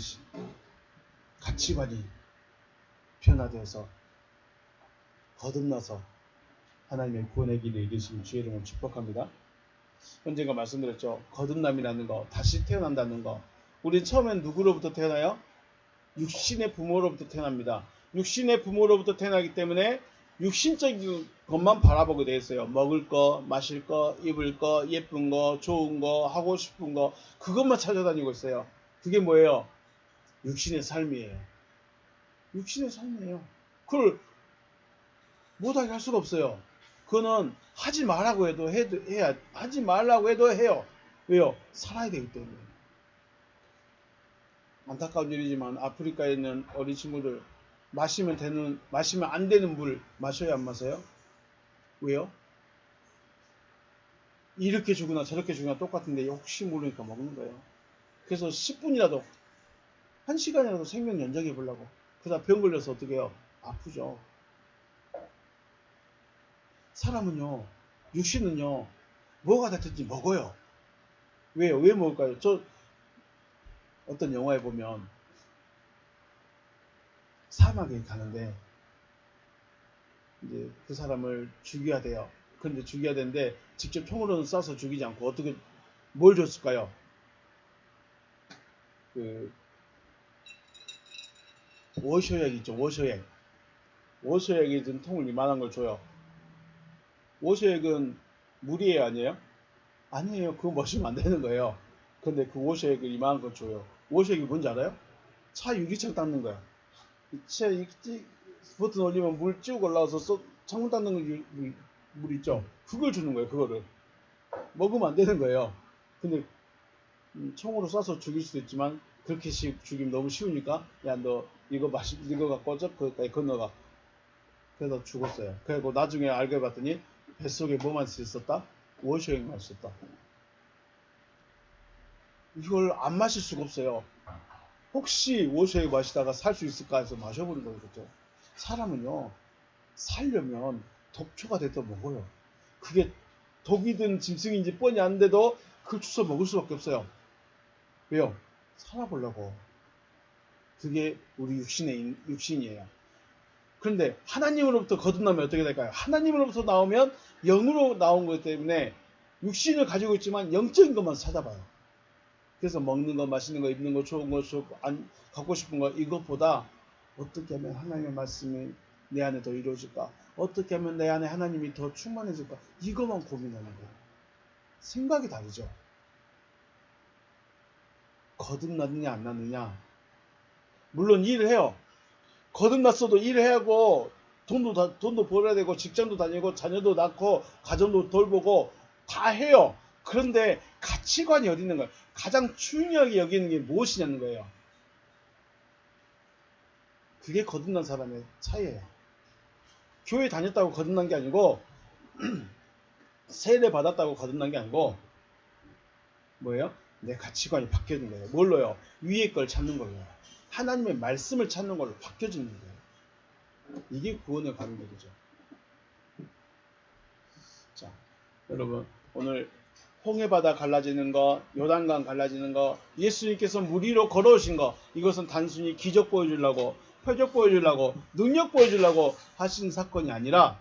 가치관이 변화되어서 거듭나서 하나님의 구원의 길에 이르시는 주의 이름을 축복합니다. 언젠가 말씀드렸죠. 거듭남이라는 거, 다시 태어난다는 거. 우리 처음엔 누구로부터 태어나요? 육신의 부모로부터 태어납니다. 육신의 부모로부터 태어나기 때문에 육신적인 것만 바라보게 돼 있어요. 먹을 거, 마실 거, 입을 거, 예쁜 거, 좋은 거, 하고 싶은 거, 그것만 찾아다니고 있어요. 그게 뭐예요? 육신의 삶이에요. 육신의 삶이에요. 그걸 못하게 할 수가 없어요. 그거는 하지 말라고 해도 해야, 하지 말라고 해도 해요. 왜요? 살아야 되기 때문에. 안타까운 일이지만 아프리카에 있는 어린 친구들 마시면 안 되는 물 마셔야 안 마셔요? 왜요? 이렇게 주거나 저렇게 주거나 똑같은데 혹시 모르니까 먹는 거예요. 그래서 10분이라도 1시간이라도 생명 연장해 보려고. 그러다 병 걸려서 어떻게 해요? 아프죠. 사람은요, 육신은요, 뭐가 됐든지 먹어요. 왜요? 왜 먹을까요? 저 어떤 영화에 보면 사막에 가는데 이제 그 사람을 죽여야 돼요. 그런데 죽여야 되는데 직접 총으로는 쏴서 죽이지 않고 어떻게 뭘 줬을까요? 그 워셔액 있죠. 워셔액. 워셔액이 든 통을 이만한 걸 줘요. 워셔액은 물이에요, 아니에요? 아니에요. 그거 마시면 안 되는 거예요. 근데 그 워셔액을 이만한 걸 줘요. 워셔액이 뭔지 알아요? 차 유리창 닦는 거야. 차 버튼 올리면 물 쭉 올라와서 창문 닦는 물 있죠? 그걸 주는 거예요. 그거를. 먹으면 안 되는 거예요. 근데 총으로 쏴서 죽일 수도 있지만 그렇게 죽이면 너무 쉬우니까 야 너 이거 갖고 와서 거기까지 건너가. 그래서 죽었어요. 그리고 나중에 알게 봤더니 뱃속에 뭐만 있었다? 워셔액만 있었다. 이걸 안 마실 수가 없어요. 혹시 워셔액 마시다가 살 수 있을까 해서 마셔보는 거겠죠. 사람은요, 살려면 독초가 돼도 먹어요. 그게 독이든 짐승인지 뻔히 아는데도 그걸 주워 먹을 수밖에 없어요. 왜요? 살아보려고. 그게 우리 육신이에요. 그런데 하나님으로부터 거듭나면 어떻게 될까요? 하나님으로부터 나오면 영으로 나온 것 때문에 육신을 가지고 있지만 영적인 것만 찾아봐요. 그래서 먹는 거, 마시는 거, 입는 거, 좋은 거, 갖고 싶은 거 이것보다 어떻게 하면 하나님의 말씀이 내 안에 더 이루어질까? 어떻게 하면 내 안에 하나님이 더 충만해질까? 이것만 고민하는 거예요. 생각이 다르죠. 거듭났느냐 안 났느냐. 물론 일을 해요. 거듭났어도 일해야 하고 돈도 벌어야 되고 직장도 다니고 자녀도 낳고 가정도 돌보고 다 해요. 그런데 가치관이 어디 있는 거예요? 가장 중요하게 여기는 게 무엇이냐는 거예요. 그게 거듭난 사람의 차이예요. 교회 다녔다고 거듭난 게 아니고 세례 받았다고 거듭난 게 아니고 뭐예요? 내 가치관이 바뀌어진 거예요. 뭘로요? 위에 걸 찾는 거예요. 하나님의 말씀을 찾는 걸로 바뀌어지는 거예요. 이게 구원의 관계죠. 자, 여러분 오늘 홍해바다 갈라지는 거, 요단강 갈라지는 거, 예수님께서 물 위로 걸어오신 거, 이것은 단순히 기적 보여주려고, 표적 보여주려고, 능력 보여주려고 하신 사건이 아니라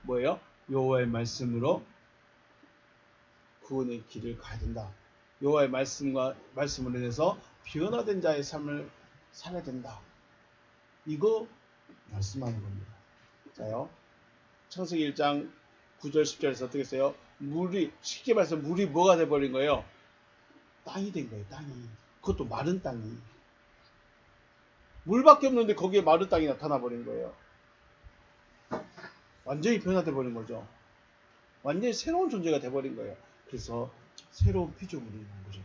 뭐예요? 여호와의 말씀으로 구원의 길을 가야 된다. 여호와의 말씀으로 인해서 변화된 자의 삶을 살아야 된다. 이거 말씀하는 겁니다. 자요. 창세기 1장 9절 10절에서 어떻게 써요? 쉽게 말해서 물이 뭐가 돼버린 거예요? 땅이 된 거예요. 땅이. 그것도 마른 땅이. 물밖에 없는데 거기에 마른 땅이 나타나 버린 거예요. 완전히 변화돼 버린 거죠. 완전히 새로운 존재가 돼버린 거예요. 그래서 새로운 피조물이 있는 거죠.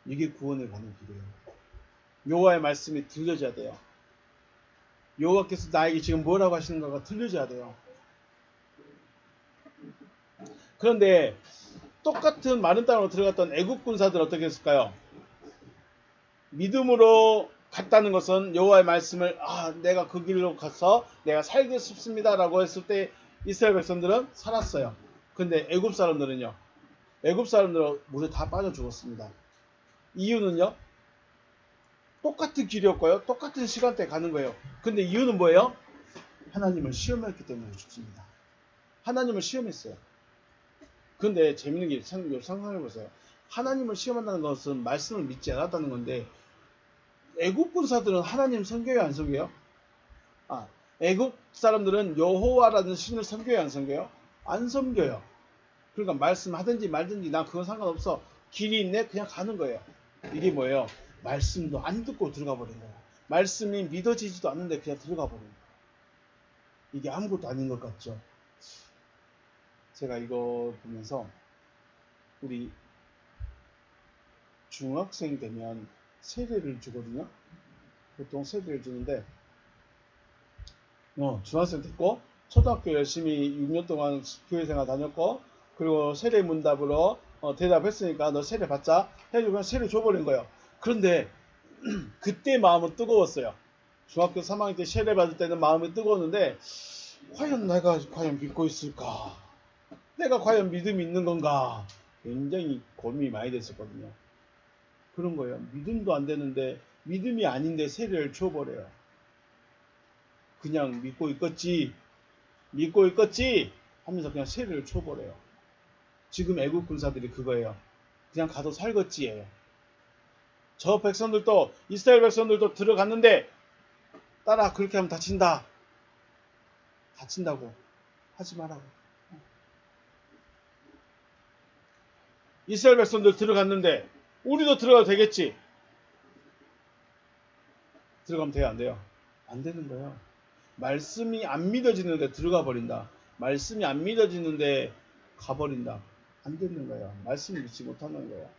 이게 구원을 받는 길이에요. 여호와의 말씀이 들려져야 돼요. 여호와께서 나에게 지금 뭐라고 하시는가가 들려져야 돼요. 그런데 똑같은 마른 땅으로 들어갔던 애굽 군사들 어떻게 했을까요? 믿음으로 갔다는 것은 여호와의 말씀을 내가 그 길로 가서 내가 살기 싶습니다라고 했을 때 이스라엘 백성들은 살았어요. 근데 애굽 사람들은요. 애굽 사람들은 물에 다 빠져 죽었습니다. 이유는요. 똑같은 길이었고요. 똑같은 시간대에 가는 거예요. 근데 이유는 뭐예요? 하나님을 시험했기 때문에 죽습니다. 하나님을 시험했어요. 근데 재밌는 게 상상해보세요. 하나님을 시험한다는 것은 말씀을 믿지 않았다는 건데 애굽 군사들은 하나님 섬겨요 안 섬겨요? 애굽 사람들은 여호와라는 신을 섬겨요 안 섬겨요? 안 섬겨요. 그러니까 말씀하든지 말든지 난 그건 상관없어. 길이 있네 그냥 가는 거예요. 이게 뭐예요? 말씀도 안 듣고 들어가 버린 거예요. 말씀이 믿어지지도 않는데 그냥 들어가 버린 거예요. 이게 아무것도 아닌 것 같죠? 제가 이거 보면서 우리 중학생 되면 세례를 주거든요. 보통 세례를 주는데 중학생 됐고 초등학교 열심히 6년 동안 교회생활 다녔고 그리고 세례 문답으로 대답했으니까 너 세례 받자 해주고 그냥 세례 줘버린 거예요. 그런데 그때 마음은 뜨거웠어요. 중학교 3학년 때 세례 받을 때는 마음이 뜨거웠는데 과연 내가 과연 믿고 있을까? 내가 과연 믿음이 있는 건가? 굉장히 고민이 많이 됐었거든요. 그런 거예요. 믿음도 안 되는데 믿음이 아닌데 세례를 줘버려요. 그냥 믿고 있겠지 하면서 그냥 세례를 쳐버려요. 지금 애국 군사들이 그거예요. 그냥 가도 살겠지예요. 저 백성들도 이스라엘 백성들도 들어갔는데 따라 그렇게 하면 다친다고 하지 말라고. 이스라엘 백성들 들어갔는데 우리도 들어가도 되겠지. 들어가면 돼요 안 돼요? 안 되는 거예요. 말씀이 안 믿어지는데 들어가 버린다. 말씀이 안 믿어지는데 가버린다. 안 되는 거예요. 말씀을 믿지 못하는 거예요.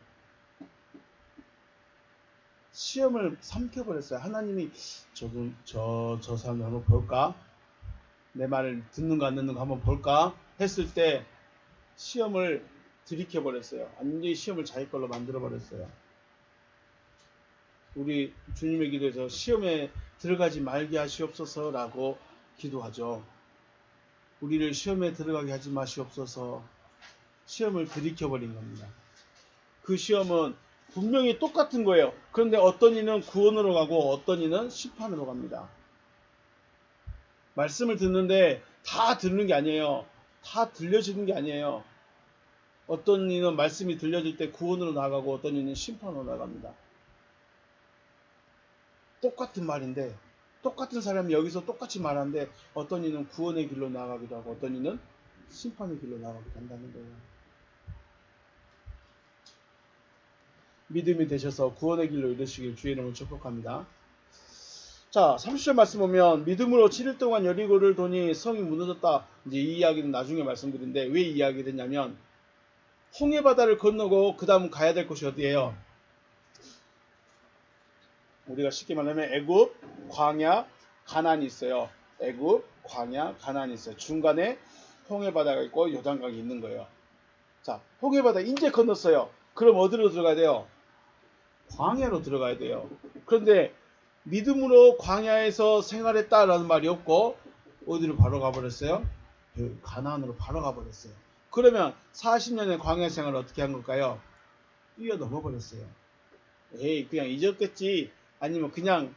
시험을 삼켜버렸어요. 하나님이 저 사람 한번 볼까? 내 말을 듣는가 안 듣는가 한번 볼까? 했을 때 시험을 들이켜버렸어요. 완전히 시험을 자기 걸로 만들어버렸어요. 우리 주님의 기도에서 시험에 들어가지 말게 하시옵소서라고 기도하죠. 우리를 시험에 들어가게 하지 마시옵소서. 시험을 들이켜버린 겁니다. 그 시험은 분명히 똑같은 거예요. 그런데 어떤 이는 구원으로 가고 어떤 이는 심판으로 갑니다. 말씀을 듣는데 다 듣는 게 아니에요. 다 들려지는 게 아니에요. 어떤 이는 말씀이 들려질 때 구원으로 나가고 어떤 이는 심판으로 나갑니다. 똑같은 말인데 똑같은 사람이 여기서 똑같이 말하는데 어떤 이는 구원의 길로 나가기도 하고 어떤 이는 심판의 길로 나가기도 한다는 거예요. 믿음이 되셔서 구원의 길로 이르시길 주의 이름으로 축복합니다. 자, 30절 말씀 보면 믿음으로 7일 동안 여리고를 도니 성이 무너졌다. 이제 이 이야기는 나중에 말씀드린데 왜 이 이야기를 했냐면 홍해 바다를 건너고 그 다음 가야 될 곳이 어디예요? 우리가 쉽게 말하면 애굽, 광야, 가나안이 있어요. 애굽, 광야, 가나안이 있어요. 중간에 홍해 바다가 있고 요단강이 있는 거예요. 자, 홍해 바다 이제 건넜어요. 그럼 어디로 들어가야 돼요? 광야로 들어가야 돼요. 그런데 믿음으로 광야에서 생활했다라는 말이 없고 어디로 바로 가버렸어요? 가나안으로 바로 가버렸어요. 그러면 40년의 광야 생활을 어떻게 한 걸까요? 뛰어넘어 버렸어요. 에이 그냥 잊었겠지 아니면 그냥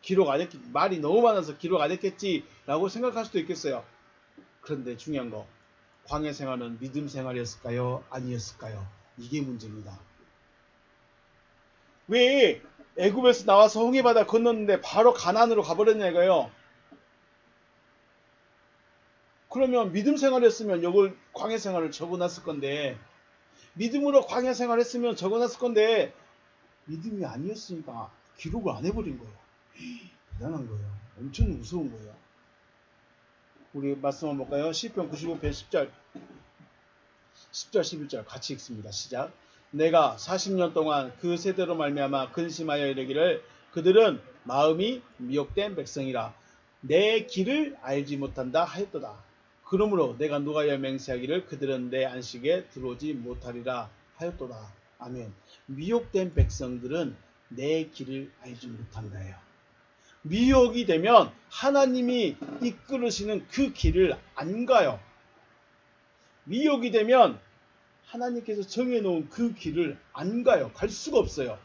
기록 안 했겠지 말이 너무 많아서 기록 안 했겠지 라고 생각할 수도 있겠어요. 그런데 중요한 거 광야 생활은 믿음 생활이었을까요? 아니었을까요? 이게 문제입니다. 왜 애굽에서 나와서 홍해바다 건넜는데 바로 가나안으로 가버렸냐 이거예요. 그러면 믿음 생활했으면 이걸 광야 생활을 적어놨을 건데 믿음으로 광야 생활했으면 적어놨을 건데 믿음이 아니었으니까 기록을 안 해버린 거예요. 대단한 거예요. 엄청 무서운 거예요. 우리 말씀 한번 볼까요? 시편 95편 10절 11절 같이 읽습니다. 시작. 내가 40년 동안 그 세대로 말미암아 근심하여 이르기를 그들은 마음이 미혹된 백성이라 내 길을 알지 못한다 하였도다. 그러므로 내가 누가여 맹세하기를 그들은 내 안식에 들어오지 못하리라 하였도다. 아멘. 미혹된 백성들은 내 길을 알지 못한다예요. 미혹이 되면 하나님이 이끌으시는 그 길을 안 가요. 미혹이 되면 하나님께서 정해놓은 그 길을 안 가요. 갈 수가 없어요.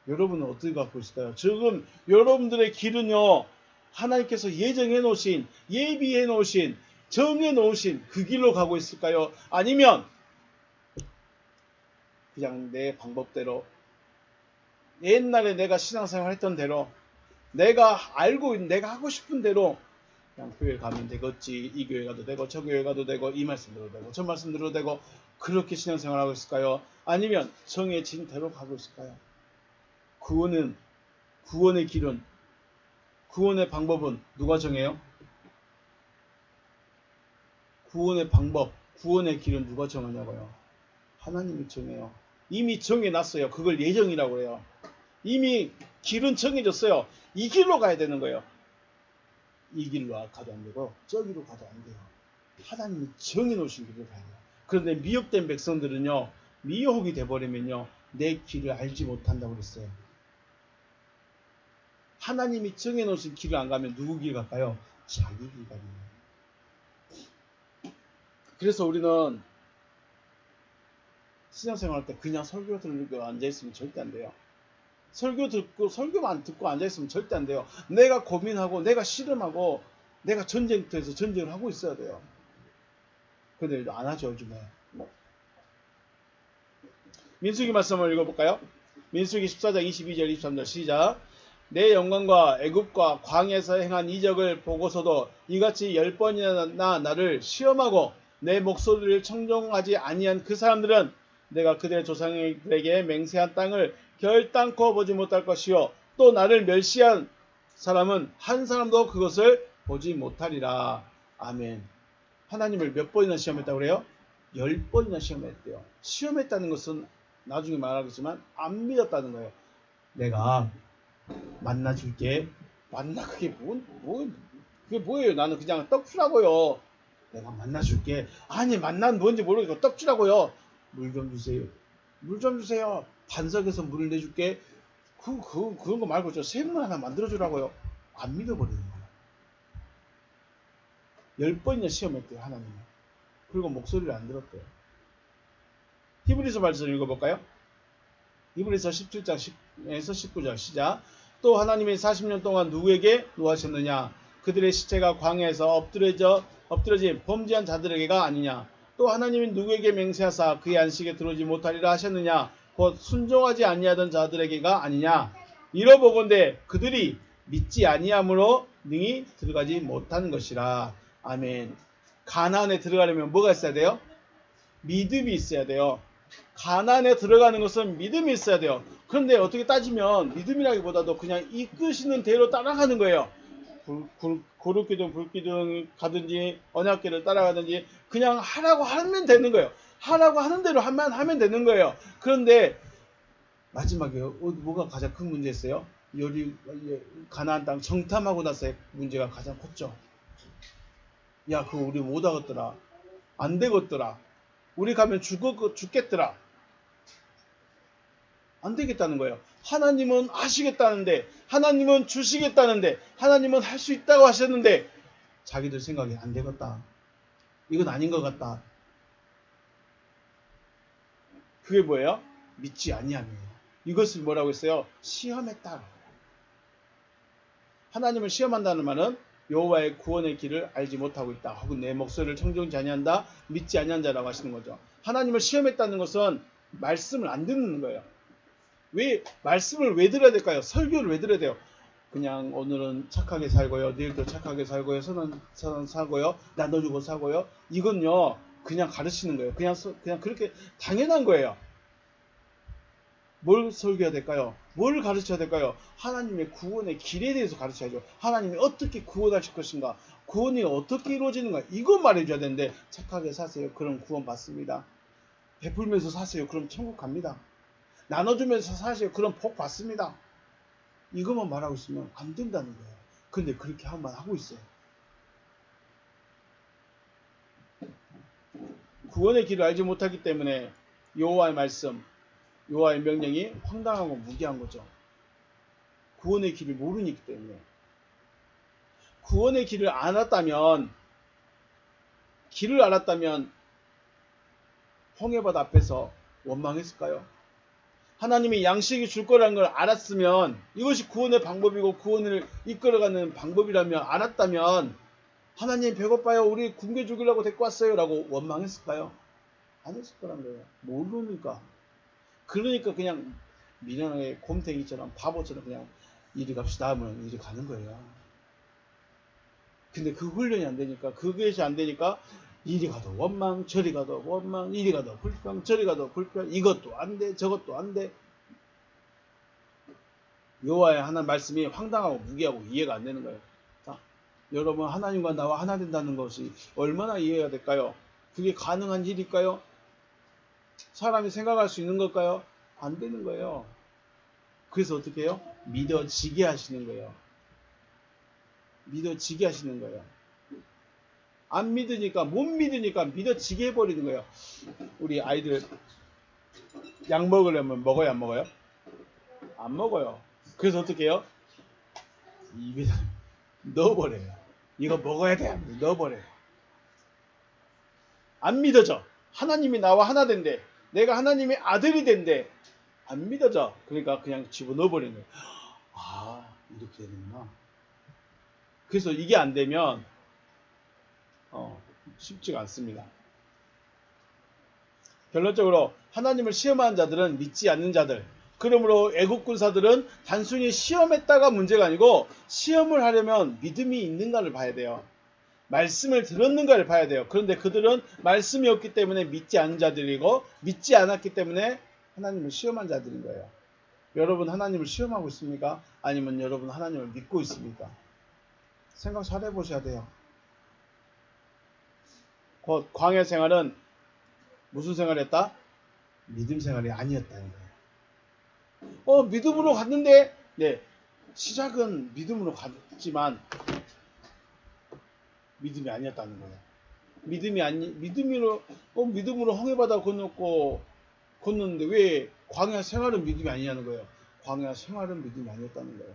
여러분은 어떻게 갖고 있을까요? 지금 여러분들의 길은요, 하나님께서 예정해 놓으신, 예비해 놓으신, 정해 놓으신 그 길로 가고 있을까요? 아니면 그냥 내 방법대로, 옛날에 내가 신앙생활 했던 대로, 내가 알고 있는, 내가 하고 싶은 대로 그냥 교회 가면 되겠지, 이 교회 가도 되고 저 교회 가도 되고 이 말씀 들어도 되고 저 말씀 들어도 되고, 그렇게 신앙생활하고 있을까요? 아니면 정해진 대로 가고 있을까요? 구원의 길은, 구원의 방법은 누가 정해요? 구원의 방법, 구원의 길은 누가 정하냐고요? 하나님이 정해요. 이미 정해놨어요. 그걸 예정이라고 해요. 이미 길은 정해졌어요. 이 길로 가야 되는 거예요. 이 길로 가도 안 되고 저기로 가도 안 돼요. 하나님이 정해놓으신 길을 가야 돼요. 그런데 미혹된 백성들은요, 미혹이 돼버리면요, 내 길을 알지 못한다고 그랬어요. 하나님이 정해놓으신 길을 안 가면 누구 길 갈까요? 자기 길 가는 거예요. 그래서 우리는 신앙생활 할 때 그냥 설교 들고 앉아있으면 절대 안 돼요. 설교 듣고 설교만 듣고 앉아있으면 절대 안 돼요. 내가 고민하고 내가 씨름하고 내가 전쟁터에서 전쟁을 하고 있어야 돼요. 근데 안 하죠, 요즘에. 민수기 말씀을 읽어볼까요? 민수기 14장 22절 23절 시작. 내 영광과 애굽과 광야에서 행한 이적을 보고서도 이같이 10번이나 나를 시험하고 내 목소리를 청종하지 아니한 그 사람들은 내가 그들의 조상들에게 맹세한 땅을 결단코 보지 못할 것이요 또 나를 멸시한 사람은 한 사람도 그것을 보지 못하리라. 아멘. 하나님을 몇 번이나 시험했다고 그래요? 10번이나 시험했대요. 시험했다는 것은 나중에 말하겠지만 안 믿었다는 거예요. 내가 만나줄게. 그게 그게 뭐예요? 나는 그냥 떡주라고요. 내가 만나줄게. 아니, 만난 뭔지 모르겠고 떡주라고요. 물 좀 주세요. 물 좀 주세요. 반석에서 물을 내줄게. 그런 거 말고 저 샘물 하나 만들어주라고요. 안 믿어버리는 거예요. 10번이나 시험했대요, 하나님은. 그리고 목소리를 안 들었대요. 히브리서 말씀 읽어볼까요? 히브리서 17장 10에서 19절 시작. 또 하나님이 40년 동안 누구에게 노하셨느냐? 그들의 시체가 광야에서 엎드러진 범죄한 자들에게가 아니냐? 또 하나님이 누구에게 맹세하사 그의 안식에 들어오지 못하리라 하셨느냐? 곧 순종하지 아니하던 자들에게가 아니냐? 이러보건대 그들이 믿지 아니함으로 능히 들어가지 못하는 것이라. 아멘. 가나안에 들어가려면 뭐가 있어야 돼요? 믿음이 있어야 돼요. 가나안에 들어가는 것은 믿음이 있어야 돼요. 그런데 어떻게 따지면 믿음이라기보다도 그냥 이끄시는 대로 따라가는 거예요. 고르기든 불기든 가든지 언약궤를 따라가든지 그냥 하라고 하면 되는 거예요. 하라고 하는 대로 하면 되는 거예요. 그런데 마지막에 뭐가 가장 큰 문제였어요? 가나안 땅 정탐하고 나서의 문제가 가장 컸죠. 야, 그거 우리 못 하겠더라. 안 되겠더라. 우리 가면 죽겠더라. 안 되겠다는 거예요. 하나님은 하시겠다는데, 하나님은 주시겠다는데, 하나님은 할 수 있다고 하셨는데 자기들 생각이 안 되겠다. 이건 아닌 것 같다. 그게 뭐예요? 믿지 아니함이에요. 이것을 뭐라고 했어요? 시험했다. 하나님을 시험한다는 말은 여호와의 구원의 길을 알지 못하고 있다. 혹은 내 목소리를 청종하지 아니한다. 믿지 아니한 자라고 하시는 거죠. 하나님을 시험했다는 것은 말씀을 안 듣는 거예요. 말씀을 왜 들어야 될까요? 설교를 왜 들어야 돼요? 그냥 오늘은 착하게 살고요. 내일도 착하게 살고요. 선한 살고요. 나눠주고 살고요. 이건요, 그냥 가르치는 거예요. 그냥 그렇게 당연한 거예요. 뭘 설교해야 될까요? 뭘 가르쳐야 될까요? 하나님의 구원의 길에 대해서 가르쳐야죠. 하나님이 어떻게 구원하실 것인가? 구원이 어떻게 이루어지는가? 이거 말해줘야 되는데, 착하게 사세요. 그럼 구원 받습니다. 베풀면서 사세요. 그럼 천국 갑니다. 나눠주면서 사세요. 그럼 복 받습니다. 이것만 말하고 있으면 안 된다는 거예요. 근데 그렇게 하고 있어요. 구원의 길을 알지 못하기 때문에 여호와의 말씀, 여호와의 명령이 황당하고 무기한 거죠. 구원의 길을 모르기 때문에. 구원의 길을 알았다면 홍해바다 앞에서 원망했을까요? 하나님이 양식이 줄 거라는 걸 알았으면, 이것이 구원의 방법이고 구원을 이끌어가는 방법이라면 알았다면, 하나님 배고파요, 우리 굶겨 죽이려고 데리고 왔어요 라고 원망했을까요? 안 했을 거란 거예요. 모르니까. 그러니까 그냥 미련하게 곰탱이처럼 바보처럼 그냥 이리 갑시다 하면 이리 가는 거예요. 근데 그 훈련이 안 되니까, 그것이 안 되니까 이리 가도 원망, 저리 가도 원망, 이리 가도 불평, 저리 가도 불평, 이것도 안 돼, 저것도 안 돼. 여호와의 하나님 말씀이 황당하고 무기하고 이해가 안 되는 거예요. 자, 여러분, 하나님과 나와 하나 된다는 것이 얼마나 이해가 될까요? 그게 가능한 일일까요? 사람이 생각할 수 있는 걸까요? 안 되는 거예요. 그래서 어떻게 해요? 믿어지게 하시는 거예요. 믿어지게 하시는 거예요. 안 믿으니까, 못 믿으니까 믿어지게 해버리는 거예요. 우리 아이들 약 먹으려면 먹어요, 안 먹어요? 안 먹어요. 그래서 어떻게 해요? 입에 넣어버려요. 이거 먹어야 돼. 넣어버려요. 안 믿어져. 하나님이 나와 하나 된대. 내가 하나님의 아들이 된대. 안 믿어져. 그러니까 그냥 집어넣어버리는 거예요. 아, 이렇게 되는구나. 그래서 이게 안 되면 쉽지가 않습니다. 결론적으로 하나님을 시험하는 자들은 믿지 않는 자들. 그러므로 애국 군사들은 단순히 시험했다가 문제가 아니고, 시험을 하려면 믿음이 있는가를 봐야 돼요. 말씀을 들었는가를 봐야 돼요. 그런데 그들은 말씀이 없기 때문에 믿지 않는 자들이고, 믿지 않았기 때문에 하나님을 시험한 자들인 거예요. 여러분, 하나님을 시험하고 있습니까? 아니면 여러분 하나님을 믿고 있습니까? 생각 잘 해보셔야 돼요. 곧 광야 생활은 무슨 생활이었다? 믿음 생활이 아니었다는 거예요. 믿음으로 갔는데, 네, 시작은 믿음으로 갔지만 믿음이 아니었다는 거예요. 믿음으로 홍해바다 건넜는데 왜 광야 생활은 믿음이 아니냐는 거예요. 광야 생활은 믿음이 아니었다는 거예요.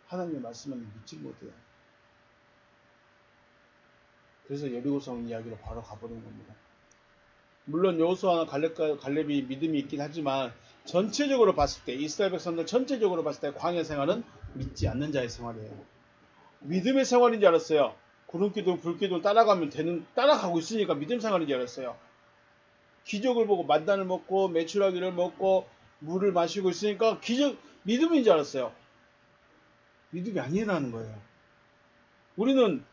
하나님의 말씀은 믿지 못해요. 그래서 여리고성 이야기로 바로 가버린 겁니다. 물론 여호수아나 갈렙이 믿음이 있긴 하지만, 전체적으로 봤을 때, 이스라엘 백성들 전체적으로 봤을 때 광야 생활은 믿지 않는 자의 생활이에요. 믿음의 생활인 줄 알았어요. 구름기둥 불기둥 따라가고 있으니까 믿음 생활인 줄 알았어요. 기적을 보고 만단을 먹고 메추라기를 먹고 물을 마시고 있으니까 믿음인 줄 알았어요. 믿음이 아니라는 거예요. 우리는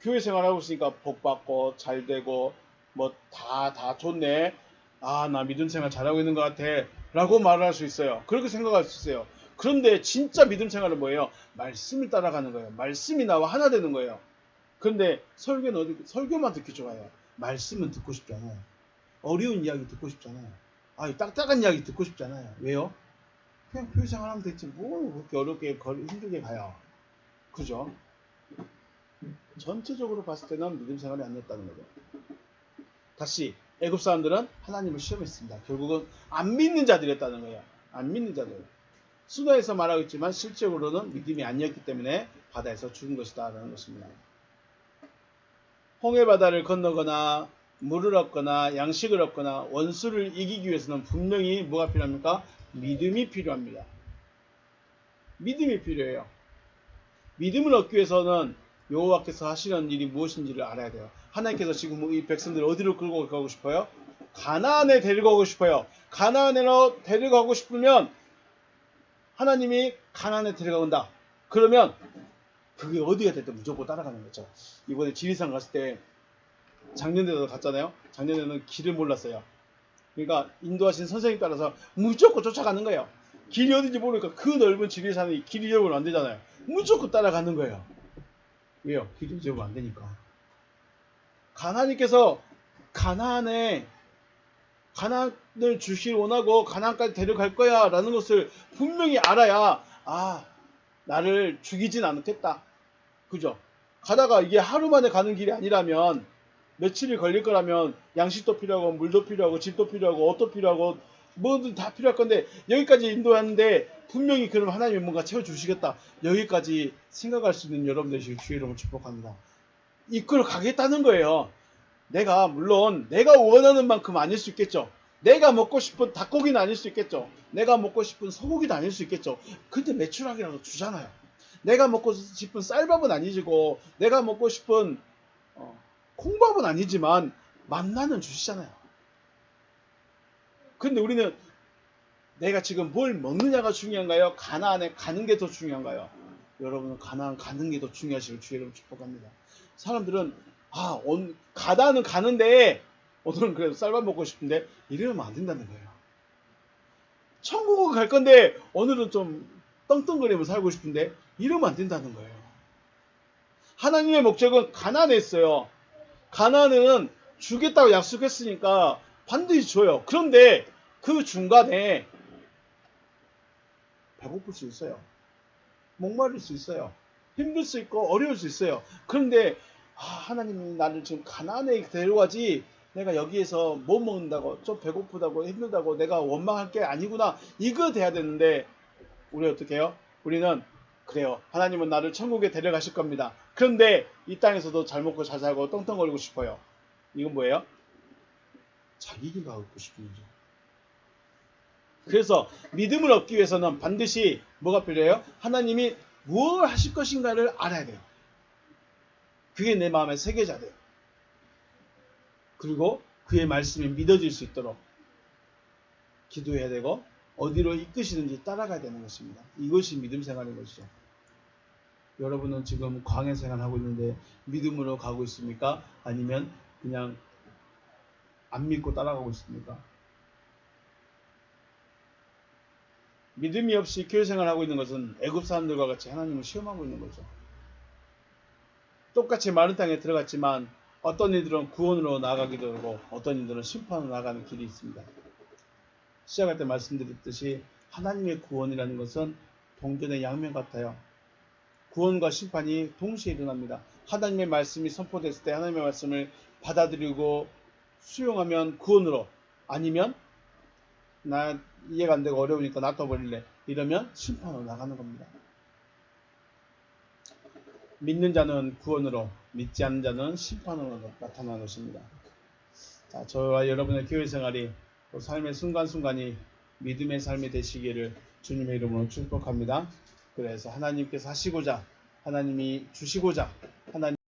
교회 생활하고 있으니까 복 받고 잘 되고 뭐 다 좋네. 아, 나 믿음 생활 잘하고 있는 것 같아 라고 말할 수 있어요. 그렇게 생각할 수 있어요. 그런데 진짜 믿음 생활은 뭐예요? 말씀을 따라가는 거예요. 말씀이 나와 하나 되는 거예요. 그런데 설교만 듣기 좋아요. 말씀은 듣고 싶지 않아요. 어려운 이야기 듣고 싶잖아요. 딱딱한 이야기 듣고 싶잖아요. 왜요? 그냥 교회 생활하면 됐지 뭐 그렇게 어렵게 힘들게 가요. 그죠? 전체적으로 봤을 때는 믿음 생활이 아니었다는 거죠. 다시 애굽 사람들은 하나님을 시험했습니다. 결국은 안 믿는 자들이었다는 거예요. 안 믿는 자들. 수도에서 말하고 있지만 실제로는 믿음이 아니었기 때문에 바다에서 죽은 것이다 라는 것입니다. 홍해바다를 건너거나 물을 얻거나 양식을 얻거나 원수를 이기기 위해서는 분명히 뭐가 필요합니까? 믿음이 필요합니다. 믿음이 필요해요. 믿음을 얻기 위해서는 여호와께서 하시는 일이 무엇인지를 알아야 돼요. 하나님께서 지금 이 백성들을 어디로 끌고 가고 싶어요? 가나안에 데려가고 싶어요. 가나안으로 데려가고 싶으면 하나님이 가나안에 데려간다. 그러면 그게 어디가 됐든 무조건 따라가는 거죠. 이번에 지리산 갔을 때 작년에도 갔잖아요. 작년에는 길을 몰랐어요. 그러니까 인도하신 선생님 따라서 무조건 쫓아가는 거예요. 길이 어딘지 모르니까 그 넓은 지리산에 길이 잃어버리면 안 되잖아요. 무조건 따라가는 거예요. 왜요? 길이 잃어버리면 안 되니까. 하나님께서 가나안을 주실 원하고 가나안까지 데려갈 거야 라는 것을 분명히 알아야 나를 죽이진 않겠다. 그죠? 가다가 이게 하루 만에 가는 길이 아니라면 며칠이 걸릴 거라면 양식도 필요하고 물도 필요하고 집도 필요하고 옷도 필요하고 뭐든 다 필요할 건데 여기까지 인도하는데 분명히 그럼 하나님이 뭔가 채워주시겠다. 여기까지 생각할 수 있는 여러분들이 주의 이름으로 축복합니다. 이끌어 가겠다는 거예요. 물론 내가 원하는 만큼 아닐 수 있겠죠. 내가 먹고 싶은 닭고기는 아닐 수 있겠죠. 내가 먹고 싶은 소고기도 아닐 수 있겠죠. 근데 매출하기라도 주잖아요. 내가 먹고 싶은 쌀밥은 아니지고 내가 먹고 싶은 콩밥은 아니지만 만나는 주시잖아요. 근데 우리는 내가 지금 뭘 먹느냐가 중요한가요? 가나안에 가는 게 더 중요한가요? 여러분은 가나안 가는 게 더 중요하시길 주의 이름으로 축복합니다. 사람들은 가나안은 가는데 오늘은 그래도 쌀밥 먹고 싶은데 이러면 안 된다는 거예요. 천국을 갈 건데 오늘은 좀 떵떵거리며 살고 싶은데 이러면 안 된다는 거예요. 하나님의 목적은 가나안에 있어요. 가나안은 주겠다고 약속했으니까 반드시 줘요. 그런데 그 중간에 배고플 수 있어요. 목마를 수 있어요. 힘들 수 있고 어려울 수 있어요. 그런데 하나님이 나를 지금 가나안에 데려가지 내가 여기에서 못 먹는다고 좀 배고프다고 힘들다고 내가 원망할 게 아니구나. 이거 돼야 되는데 우리 어떻게 해요? 우리는 그래요. 하나님은 나를 천국에 데려가실 겁니다. 그런데 이 땅에서도 잘 먹고 잘 살고 떵떵거리고 싶어요. 이건 뭐예요? 자기 길 가고 싶은 거죠. 그래서 믿음을 얻기 위해서는 반드시 뭐가 필요해요? 하나님이 무엇을 하실 것인가를 알아야 돼요. 그게 내 마음에 새겨져야 돼요. 그리고 그의 말씀이 믿어질 수 있도록 기도해야 되고 어디로 이끄시는지 따라가야 되는 것입니다. 이것이 믿음 생활인 것이죠. 여러분은 지금 광야 생활하고 있는데 믿음으로 가고 있습니까? 아니면 그냥 안 믿고 따라가고 있습니까? 믿음이 없이 교회 생활하고 있는 것은 애굽 사람들과 같이 하나님을 시험하고 있는 거죠. 똑같이 마른 땅에 들어갔지만 어떤 이들은 구원으로 나아가기도 하고 어떤 이들은 심판으로 나아가는 길이 있습니다. 시작할 때 말씀드렸듯이 하나님의 구원이라는 것은 동전의 양면 같아요. 구원과 심판이 동시에 일어납니다. 하나님의 말씀이 선포됐을 때 하나님의 말씀을 받아들이고 수용하면 구원으로, 아니면 나 이해가 안 되고 어려우니까 놔둬버릴래, 이러면 심판으로 나가는 겁니다. 믿는 자는 구원으로, 믿지 않는 자는 심판으로 나타나는 것입니다. 자, 저와 여러분의 교회 생활이 또 삶의 순간순간이 믿음의 삶이 되시기를 주님의 이름으로 축복합니다. 그래서 하나님께서 하시고자, 하나님이 주시고자, 하나님